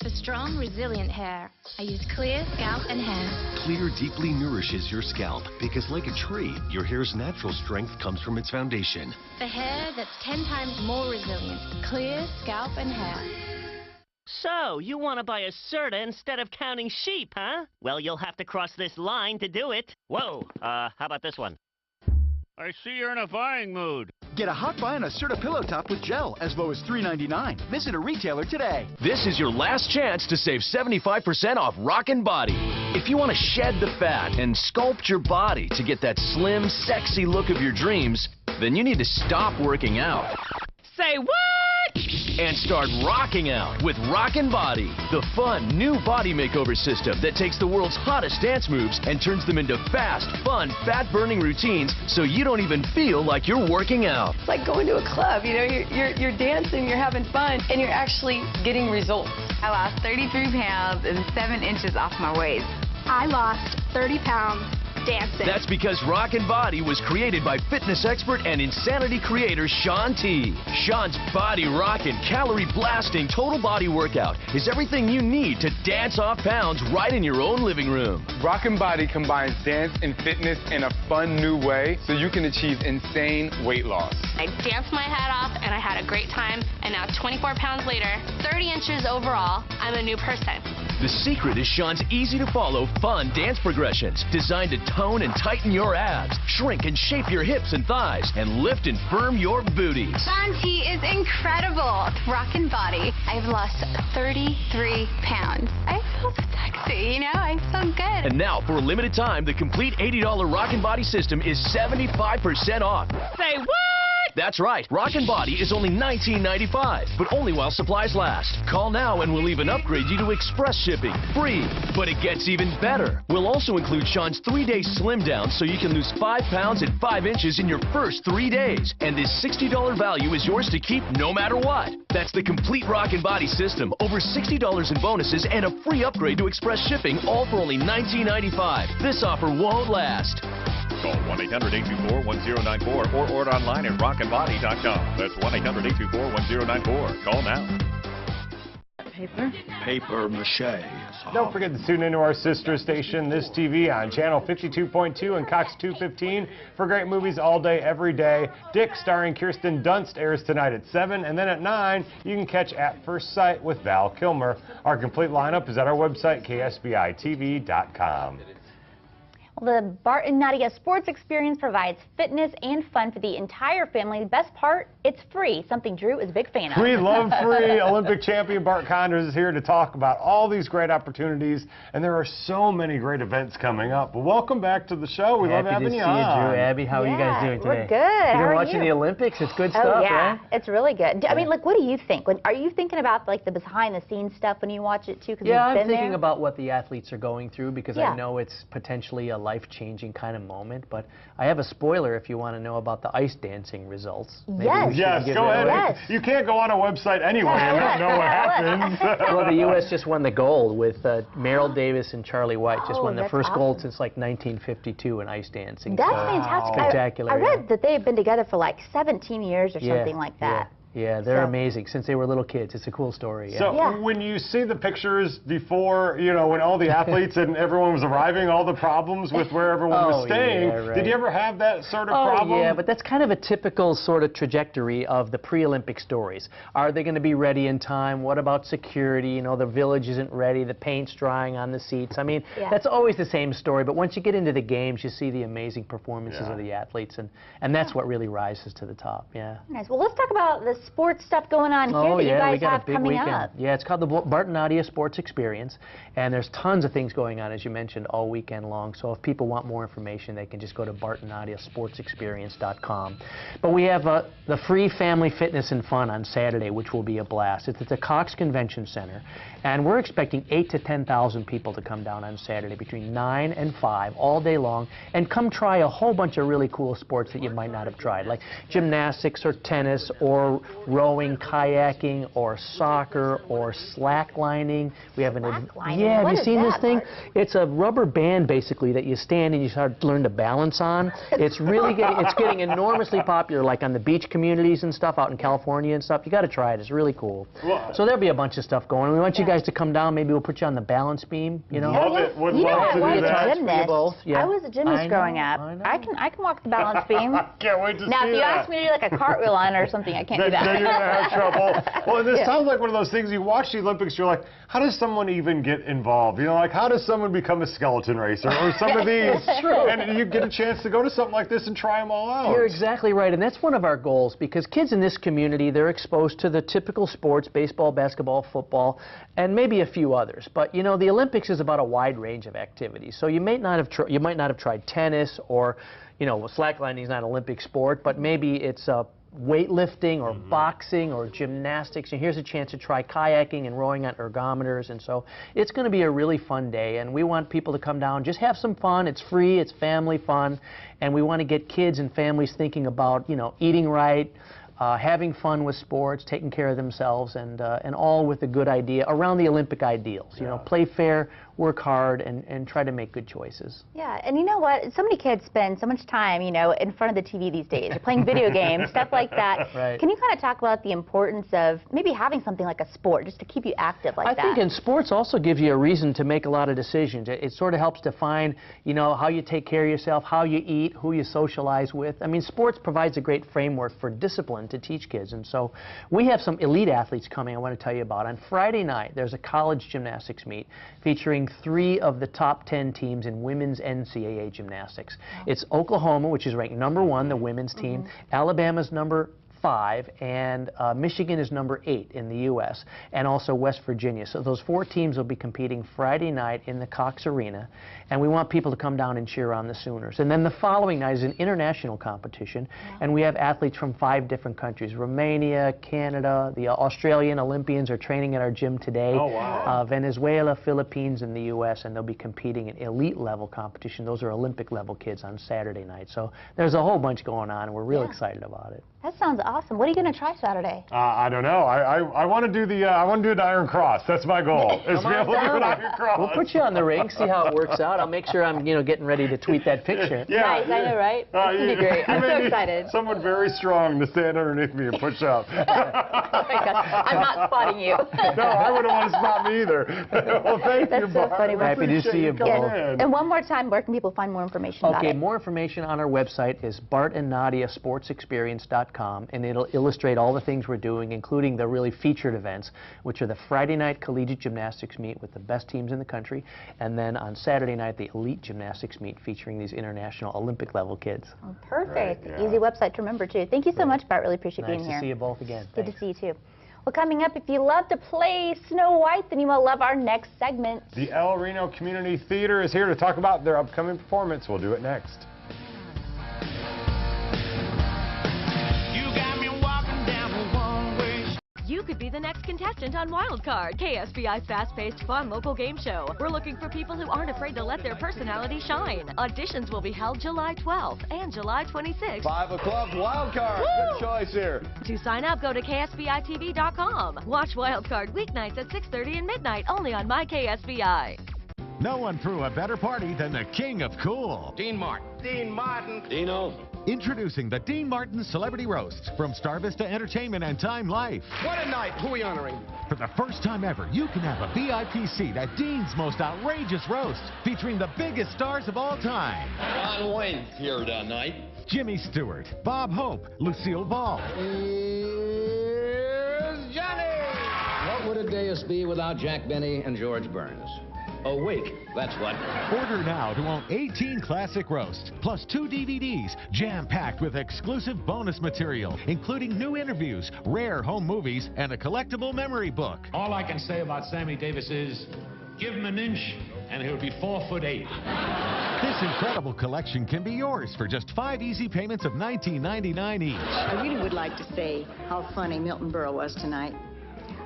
For strong, resilient hair, I use Clear Scalp and Hair. Clear deeply nourishes your scalp because, like a tree, your hair's natural strength comes from its foundation. For hair that's 10 times more resilient, Clear Scalp and Hair. So, you want to buy a Serta instead of counting sheep, huh? Well, you'll have to cross this line to do it. Whoa, how about this one? I see you're in a buying mood. Get a hot buy on a Serta pillow top with gel as low as $3.99. Visit a retailer today. This is your last chance to save 75% off Rockin' Body. If you want to shed the fat and sculpt your body to get that slim, sexy look of your dreams, then you need to stop working out. Say what? And start rocking out with Rockin' Body, the fun new body makeover system that takes the world's hottest dance moves and turns them into fast, fun, fat-burning routines so you don't even feel like you're working out. It's like going to a club, you know, you're dancing, you're having fun, and you're actually getting results. I lost 33 pounds and 7 inches off my waist. I lost 30 pounds dancing. That's because Rockin' Body was created by fitness expert and Insanity creator Shaun T. Shaun's body rockin', calorie blasting total body workout is everything you need to dance off pounds right in your own living room. Rockin' Body combines dance and fitness in a fun new way so you can achieve insane weight loss. I danced my head off and I had a great time, and now 24 pounds later, 30 inches overall, I'm a new person. The secret is Shaun's easy-to-follow, fun dance progressions designed to tone and tighten your abs, shrink and shape your hips and thighs, and lift and firm your booties. Shaun T is incredible. Rockin' Body. I've lost 33 pounds. I feel sexy, you know? I feel good. And now, for a limited time, the complete $80 Rockin' Body system is 75% off. Say what? That's right. Rockin' Body is only $19.95, but only while supplies last. Call now and we'll even upgrade you to express shipping, free. But it gets even better. We'll also include Shaun's 3-day slim down so you can lose 5 pounds and 5 inches in your first 3 days. And this $60 value is yours to keep no matter what. That's the complete Rockin' Body system, over $60 in bonuses, and a free upgrade to express shipping, all for only $19.95. This offer won't last. Call 1-800-824-1094 or order online at rockinbody.com. That's 1-800-824-1094. Call now. Paper. Paper mache. Don't forget to tune into our sister station, This TV, on channel 52.2 and Cox 215 for great movies all day, every day. Dick, starring Kirsten Dunst, airs tonight at 7, and then at 9, you can catch At First Sight with Val Kilmer. Our complete lineup is at our website, ksbitv.com. The Bart and Nadia Sports Experience provides fitness and fun for the entire family. The best part, it's free, something Drew is a big fan of. We love free. Olympic champion Bart Conders is here to talk about all these great opportunities, and there are so many great events coming up. Well, welcome back to the show. We love having you on. Happy to see you, Drew. Abby, how are you guys doing today? We're good. You've been watching the Olympics? It's good stuff, oh, yeah. right? It's really good. I mean, like, what do you think? Are you thinking about, like, the behind-the-scenes stuff when you watch it, too? Yeah, I'm thinking about what the athletes are going through, because I know it's potentially a life-changing kind of moment, but I have a spoiler if you want to know about the ice dancing results. Yes, go ahead. Yes. You can't go on a website anyway and not know what happens. Well, the U.S. just won the gold with Meryl Davis and Charlie White. Just won the first gold since like 1952 in ice dancing. That's fantastic. Spectacular. I read that they've been together for like 17 years or something like that. Yeah, they're amazing since they were little kids. It's a cool story. Yeah. So when you see the pictures before, you know, when all the athletes and everyone was arriving, all the problems with where everyone was staying, did you ever have that sort of problem? Yeah, but that's kind of a typical sort of trajectory of the pre-Olympic stories. Are they going to be ready in time? What about security? You know, the village isn't ready, the paint's drying on the seats. I mean, that's always the same story, but once you get into the games, you see the amazing performances of the athletes, and that's what really rises to the top, Nice. Well, let's talk about the sports stuff going on here that you guys have coming up. Yeah, it's called the Bart and Nadia Sports Experience, and there's tons of things going on, as you mentioned, all weekend long. So if people want more information, they can just go to bartandnadiasportsexperience.com. But we have the free family fitness and fun on Saturday, which will be a blast. It's at the Cox Convention Center, and we're expecting 8,000 to 10,000 people to come down on Saturday between 9 and 5 all day long, and come try a whole bunch of really cool sports that you might not have tried, like gymnastics or tennis or rowing, kayaking, or soccer, or slacklining. We have have you seen this thing? It's a rubber band basically that you stand and you start to learn to balance on. It's really getting enormously popular, like on the beach communities and stuff out in California and stuff. You got to try it. It's really cool. So there'll be a bunch of stuff going. We want you guys to come down. Maybe we'll put you on the balance beam. You know. Love it. Would love to do that. I was a gymnast growing up. I can walk the balance beam. I can't wait to see that. Now, if you ask me to do like a cartwheel on it or something, I can't do that. Then you're going to have trouble. Well, this sounds like one of those things, you watch the Olympics, you're like, how does someone even get involved? You know, like, how does someone become a skeleton racer or some of these? It's true. And you get a chance to go to something like this and try them all out. You're exactly right, and that's one of our goals, because kids in this community, they're exposed to the typical sports, baseball, basketball, football, and maybe a few others. But, you know, the Olympics is about a wide range of activities. So you might not have tried tennis, or, you know, slacklining is not an Olympic sport, but maybe it's weightlifting or boxing or gymnastics, and here's a chance to try kayaking and rowing on ergometers. And so it's going to be a really fun day, and we want people to come down, just have some fun. It's free, it's family fun, and we want to get kids and families thinking about, you know, eating right, having fun with sports, taking care of themselves, and all with a good idea around the Olympic ideals. You know, play fair, work hard, and try to make good choices. Yeah, and you know what? So many kids spend so much time, you know, in front of the TV these days. They're playing video games, stuff like that. Right. Can you kind of talk about the importance of maybe having something like a sport just to keep you active like that? I think in sports also gives you a reason to make a lot of decisions. It sort of helps define, you know, how you take care of yourself, how you eat, who you socialize with. I mean, sports provides a great framework for discipline to teach kids. And so we have some elite athletes coming I want to tell you about. On Friday night, there's a college gymnastics meet featuring 3 of the top 10 teams in women's NCAA gymnastics. It's Oklahoma, which is ranked #1, the women's team. Alabama's #5, and Michigan is #8 in the U.S., and also West Virginia. So those 4 teams will be competing Friday night in the Cox Arena, and we want people to come down and cheer on the Sooners. And then the following night is an international competition, and we have athletes from 5 different countries: Romania, Canada, the Australian Olympians are training at our gym today, Venezuela, Philippines, and the U.S., and they'll be competing in elite level competition. Those are Olympic level kids on Saturday night. So there's a whole bunch going on, and we're real excited about it. That sounds awesome. What are you going to try Saturday? I don't know. I want to do the an Iron Cross. That's my goal. Is to be able to do an Iron Cross. We'll put you on the ring, see how it works out. I'll make sure I'm getting ready to tweet that picture. Yeah, nice, I know, right? It's going to be great. I'm so excited. Someone very strong to stand underneath me and push up. Oh my gosh, I'm not spotting you. No, I wouldn't want to spot me either. Well, thank you, so funny. Happy to see you both. And one more time, where can people find more information about it? Okay, more information on our website is bartandnadiasportsexperience.com, and it'll illustrate all the things we're doing, including the really featured events, which are the Friday night collegiate gymnastics meet with the best teams in the country, and then on Saturday night, the elite gymnastics meet featuring these international Olympic level kids. Oh, perfect. Right, yeah. Easy website to remember, too. Thank you so much, Bart. Really appreciate being here. Nice to see you both again. Good to see you, too. Well, coming up, if you love to play Snow White, then you will love our next segment. The El Reno Community Theater is here to talk about their upcoming performance. We'll do it next. You could be the next contestant on Wild Card, KSBI's fast-paced, fun local game show. We're looking for people who aren't afraid to let their personality shine. Auditions will be held July 12th and July 26th. 5 o'clock Wild Card. Woo! Good choice here. To sign up, go to KSBITV.com. Watch Wild Card weeknights at 6:30 and midnight only on MyKSBI. No one threw a better party than the king of cool, Dean Martin. Dean Martin. Dino. Introducing the Dean Martin Celebrity Roast from Star Vista Entertainment and Time Life. What a night. Who are we honoring? For the first time ever, you can have a VIP seat at Dean's most outrageous roast, featuring the biggest stars of all time. John Wayne's here tonight. Jimmy Stewart, Bob Hope, Lucille Ball. Here's Johnny. What would a dais be without Jack Benny and George Burns? A week, that's what. Order now to own 18 classic roasts, plus 2 DVDs, jam-packed with exclusive bonus material, including new interviews, rare home movies, and a collectible memory book. All I can say about Sammy Davis is, give him an inch, and he'll be 4'8". This incredible collection can be yours for just 5 easy payments of $19.99 each. I really would like to say how funny Milton Berle was tonight.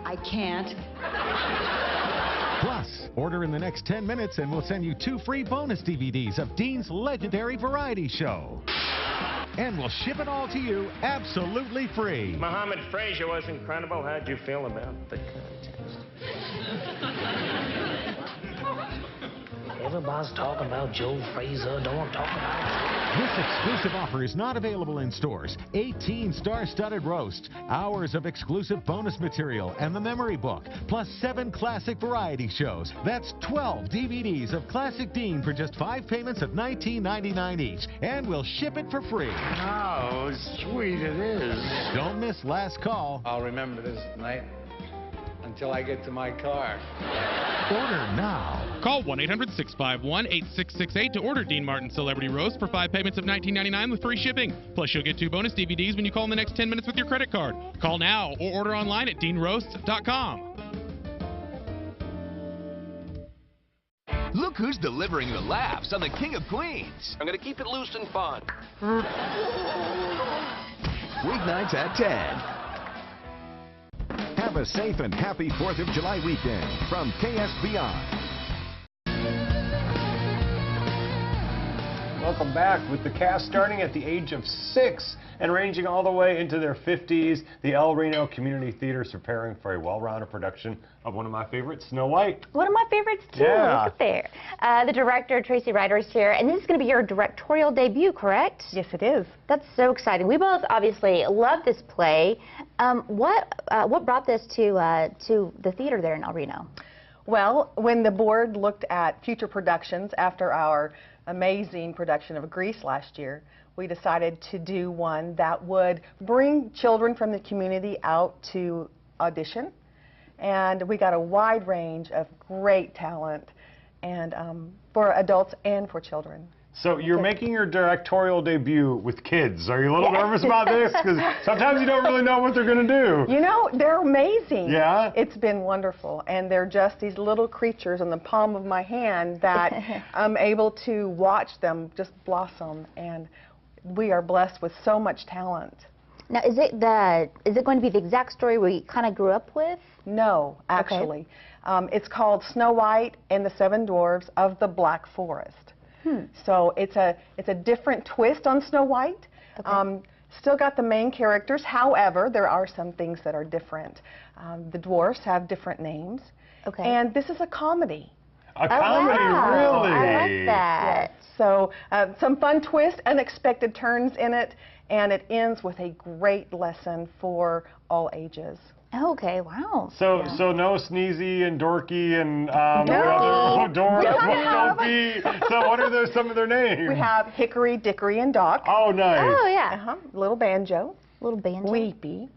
I can't. Plus, order in the next 10 minutes and we'll send you 2 free bonus DVDs of Dean's legendary variety show. And we'll ship it all to you absolutely free. Mohammed Frazier was incredible. How'd you feel about the contest? Everybody's talking about Joe Frazier. Don't talk about it. This exclusive offer is not available in stores. 18 star-studded roasts, hours of exclusive bonus material, and the memory book, plus 7 classic variety shows. That's 12 DVDs of Classic Dean for just 5 payments of $19.99 each. And we'll ship it for free. How sweet it is. Don't miss last call. I'll remember this night until I get to my car. Order now. Call 1-800-651-8668 to order Dean Martin Celebrity Roast for 5 payments of $19.99 with free shipping. Plus, you'll get 2 bonus DVDs when you call in the next 10 minutes with your credit card. Call now or order online at deanroast.com. Look who's delivering the laughs on the King of Queens. I'm going to keep it loose and fun. Weeknights at 10. Have a safe and happy 4th of July weekend from KSBI. Welcome back. With the cast starting at the age of 6 and ranging all the way into their 50s, the El Reno Community Theater is preparing for a well-rounded production of one of my favorites, Snow White. One of my favorites, too. Yeah. Look at there. The director, Tracy Ryder, is here, and this is going to be your directorial debut, correct? Yes, it is. That's so exciting. We both obviously love this play. What brought this to the theater there in El Reno? Well, when the board looked at future productions after our amazing production of Grease last year, we decided to do one that would bring children from the community out to audition. And we got a wide range of great talent, and for adults and for children. So you're making your directorial debut with kids. Are you a little nervous about this? Because sometimes you don't really know what they're going to do. You know, they're amazing. Yeah? It's been wonderful. And they're just these little creatures in the palm of my hand that I'm able to watch them just blossom. And we are blessed with so much talent. Now, is it going to be the exact story we kind of grew up with? No, actually. Okay. It's called Snow White and the 7 Dwarfs of the Black Forest. So it's a different twist on Snow White. Okay. Still got the main characters. However, there are some things that are different. The dwarfs have different names. Okay. And this is a comedy. A comedy, really? I like that. Yes. So some fun twists, unexpected turns in it, and it ends with a great lesson for all ages. Okay, wow. So no Sneezy and Dorky and Dopey. So what are some of their names? We have Hickory, Dickory, and Dock. Oh, nice. Oh, yeah. Little Banjo. Little Banjo. Weepy.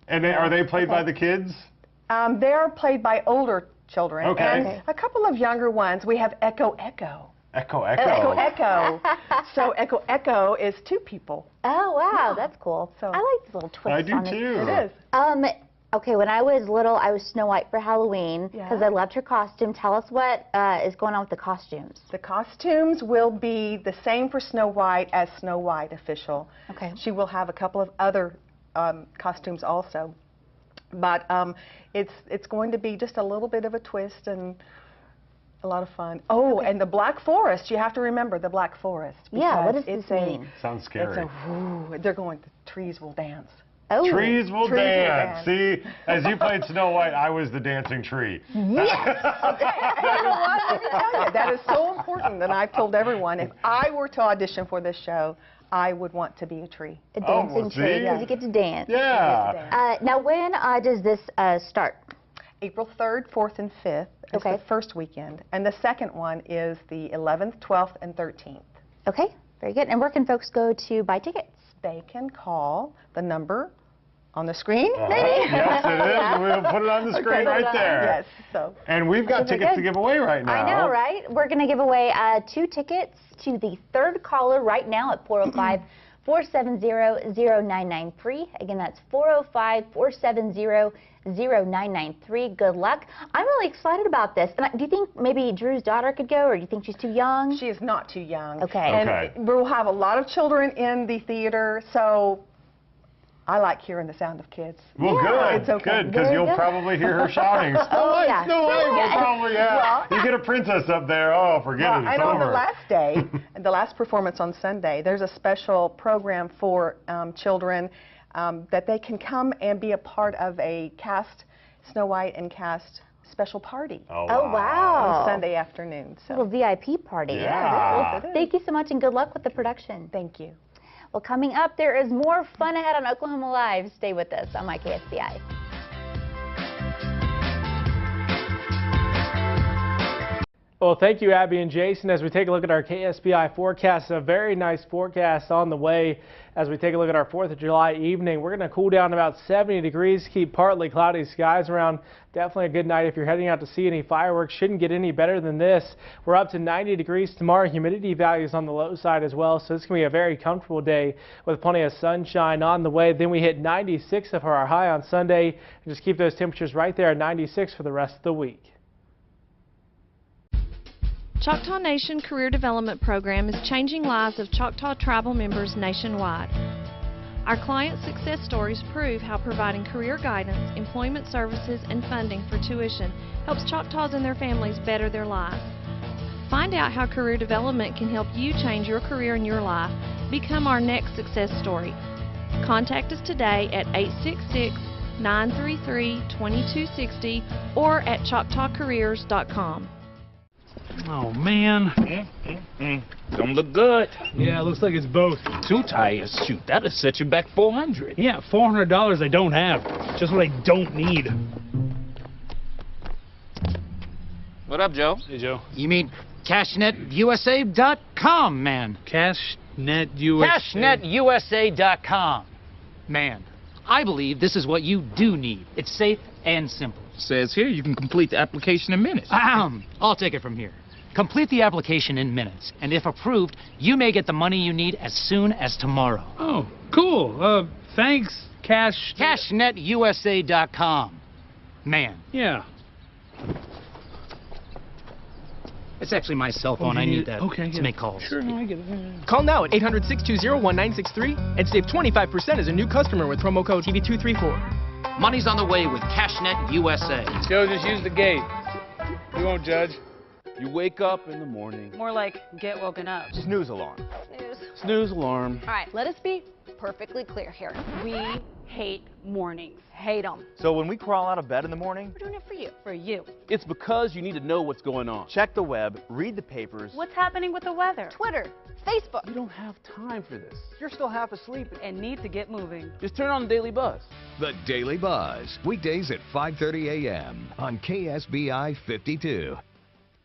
And are they played by the kids? They're played by older children. Okay. And a couple of younger ones. We have Echo. So Echo is 2 people. Oh, wow, that's cool. So, I like the little twist I do on it. too. It is. Okay, when I was little, I was Snow White for Halloween because I loved her costume. Tell us what is going on with the costumes. The costumes will be the same for Snow White as Snow White official. Okay. She will have a couple of other costumes also. But it's going to be just a little bit of a twist and a lot of fun. Oh, and the Black Forest. You have to remember the Black Forest. Yeah, what does this mean? Sounds scary. They're going, the trees will dance. Oh. Trees will dance. See, as you played Snow White, I was the dancing tree. Yes. You know what? Let me tell you, that is so important. And I've told everyone, if I were to audition for this show, I would want to be a tree. A dancing tree, because you get to dance. Yeah. Now, when does this start? April 3rd, 4th, and 5th is the first weekend. And the second one is the 11th, 12th, and 13th. Okay, very good. And where can folks go to buy tickets? They can call the number on the screen, maybe? Yes, it is. We'll put it on the screen right there. Yes. So. And we've got tickets to give away right now. I know, right? We're going to give away 2 tickets to the 3rd caller right now at 405-470-0993. Again, that's 405-470-0993. Good luck. I'm really excited about this. And do you think maybe Drew's daughter could go, or do you think she's too young? She is not too young. Okay. And we'll have a lot of children in the theater, so I like hearing the sound of kids. Well, good. It's okay. Good, because you'll probably hear her shouting, Snow White, Snow White. We'll probably, you get a princess up there. Oh, forget it. It's and on over. the last day, the last performance on Sunday, there's a special program for children that they can come and be a part of a cast, Snow White and cast special party. Oh, wow. On Sunday afternoon. So. A little VIP party. Yeah. Thank you so much, and good luck with the production. Thank you. Well, coming up, there is more fun ahead on Oklahoma Live. Stay with us on KSBI. Well, thank you, Abby and Jason. As we take a look at our KSBI forecast, a very nice forecast on the way. As we take a look at our 4th of July evening, we're going to cool down about 70 degrees, keep partly cloudy skies around. Definitely a good night if you're heading out to see any fireworks. Shouldn't get any better than this. We're up to 90 degrees tomorrow. Humidity values on the low side as well, so it's going to be a very comfortable day with plenty of sunshine on the way. Then we hit 96 for our high on Sunday. And just keep those temperatures right there at 96 for the rest of the week. Choctaw Nation Career Development Program is changing lives of Choctaw tribal members nationwide. Our client success stories prove how providing career guidance, employment services, and funding for tuition helps Choctaws and their families better their lives. Find out how career development can help you change your career and your life. Become our next success story. Contact us today at 866-933-2260 or at ChoctawCareers.com. Oh, man. Don't look good. Yeah, looks like it's both. 2 tires. Shoot, that'll set you back $400. Yeah, $400 I don't have. Just what I don't need. What up, Joe? Hey, Joe. You mean CashNetUSA.com, man. CashNetUSA.com. Man, I believe this is what you do need. It's safe and simple. Says here you can complete the application in minutes. I'll take it from here. Complete the application in minutes, and if approved, you may get the money you need as soon as tomorrow. Oh, cool. Thanks, CashNetUSA.com. Man. Yeah. It's actually my cell phone. I need that to make calls. Sure, no, I get it. Call now at 800-620-1963 and save 25% as a new customer with promo code TV234. Money's on the way with CashNet USA. Joe, just use the gate. We won't judge. You wake up in the morning. More like get woken up. Snooze alarm. Snooze. Snooze alarm. All right, let us be perfectly clear here. We hate mornings. Hate them. So when we crawl out of bed in the morning, We're doing it for you. For you. it's because you need to know what's going on. Check the web, read the papers. What's happening with the weather? Twitter, Facebook. You don't have time for this. You're still half asleep and need to get moving. Just turn on the Daily Buzz. The Daily Buzz, weekdays at 5:30 a.m. on KSBI 52.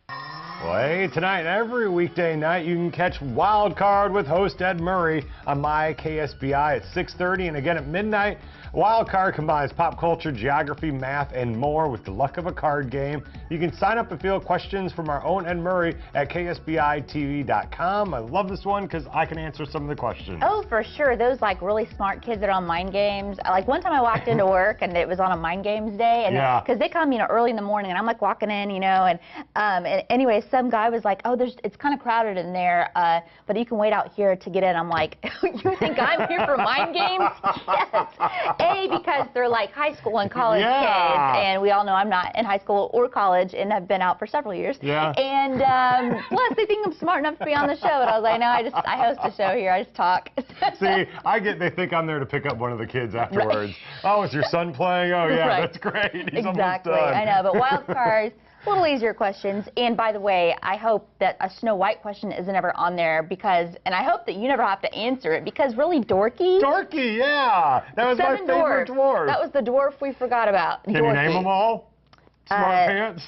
Well, hey, tonight and every weekday night you can catch Wild Card with host Ed Murray on my KSBI at 6:30, and again at midnight. Wild Card combines pop culture, geography, math, and more with the luck of a card game. You can sign up and field questions from our own Ed Murray at ksbitv.com. I love this one because I can answer some of the questions. Oh, for sure. Those like really smart kids that are on mind games. Like one time I walked into work and it was on a mind games day, and because they come, early in the morning, and I'm like walking in, and anyway, some guy was like, "Oh, it's kind of crowded in there, but you can wait out here to get in." I'm like, "You think I'm here for mind games?" Yes. A, because they're like high school and college kids, and we all know I'm not in high school or college and have been out for several years. Yeah. And plus, they think I'm smart enough to be on the show, and I was like, "No, I host a show here. I just talk." See, they think I'm there to pick up one of the kids afterwards. Right. Oh, is your son playing? Oh, yeah, right. That's great. He's exactly. Almost done. I know, but Wild Cards. A little easier questions, and by the way, I hope that a Snow White question isn't ever on there and I hope that you never have to answer it because really Dorky. Dorky, yeah, that was my favorite dwarf. That was the dwarf we forgot about. Can you name them all? Smart Pants.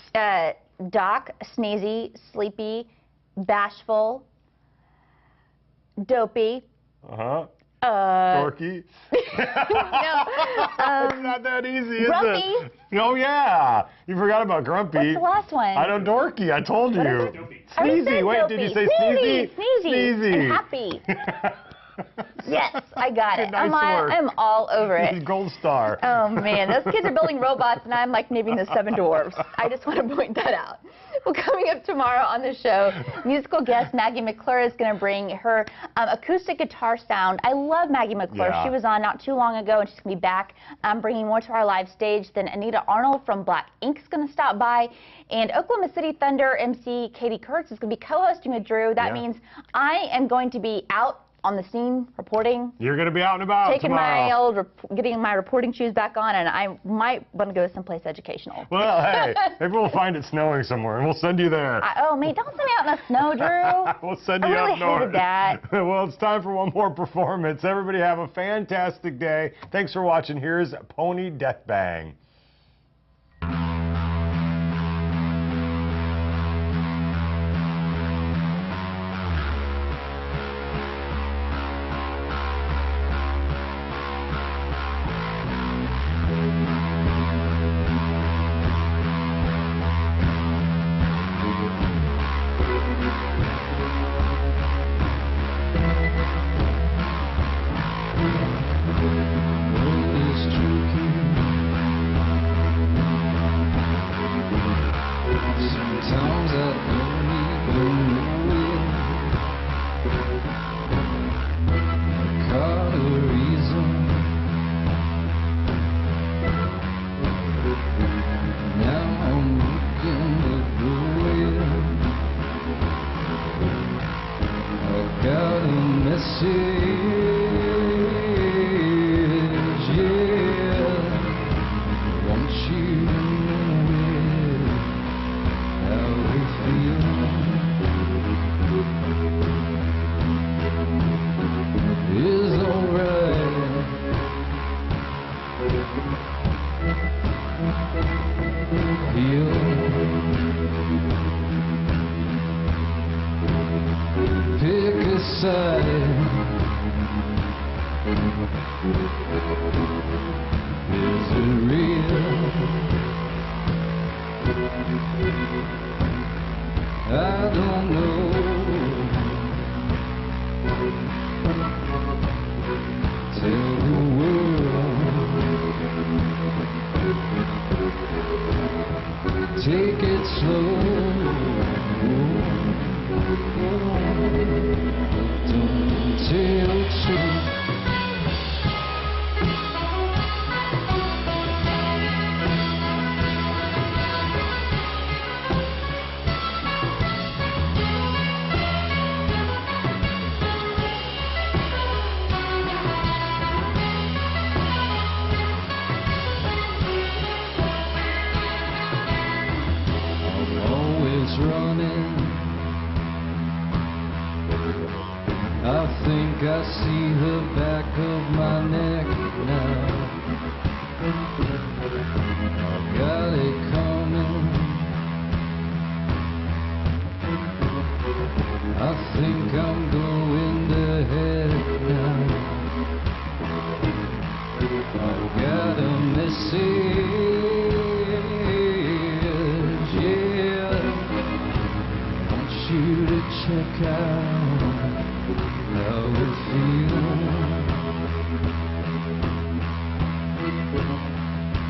Doc, Sneezy, Sleepy, Bashful, Dopey. Dorky. No. It's not that easy, is Grumpy. it? Oh, yeah. You forgot about Grumpy. What's the last one? I know Dorky. I told you. Sneezy. Wait, did you say Sneezy? Sneezy. And Happy. Yes, I got it. Nice work. I'm all over it. Gold star. Oh, man. Those kids are building robots, and I'm like naming the 7 dwarfs. I just want to point that out. Well, coming up tomorrow on the show, musical guest Maggie McClure is going to bring her acoustic guitar sound. I love Maggie McClure. Yeah. She was on not too long ago, and she's going to be back bringing more to our live stage. Then Anita Arnold from Black Ink is going to stop by. And Oklahoma City Thunder MC Katie Kurtz is going to be co-hosting with Drew. That means I am going to be out on the scene reporting. You're going to be out and about tomorrow. Getting my reporting shoes back on, and I might want to go someplace educational. Well, hey, maybe we'll find it snowing somewhere, and we'll send you there. Oh, mate, don't send me out in the snow, Drew. We'll send you I really up north. hated that. Well, it's time for one more performance. Everybody have a fantastic day. Thanks for watching. Here's Pony Death Bang. I don't know. Tell the world. Take it slow. Don't tell truth. running. I think I see the back of my neck now. I've got it coming. I think I'm going to head now. I've got a message, yeah. I want you to check out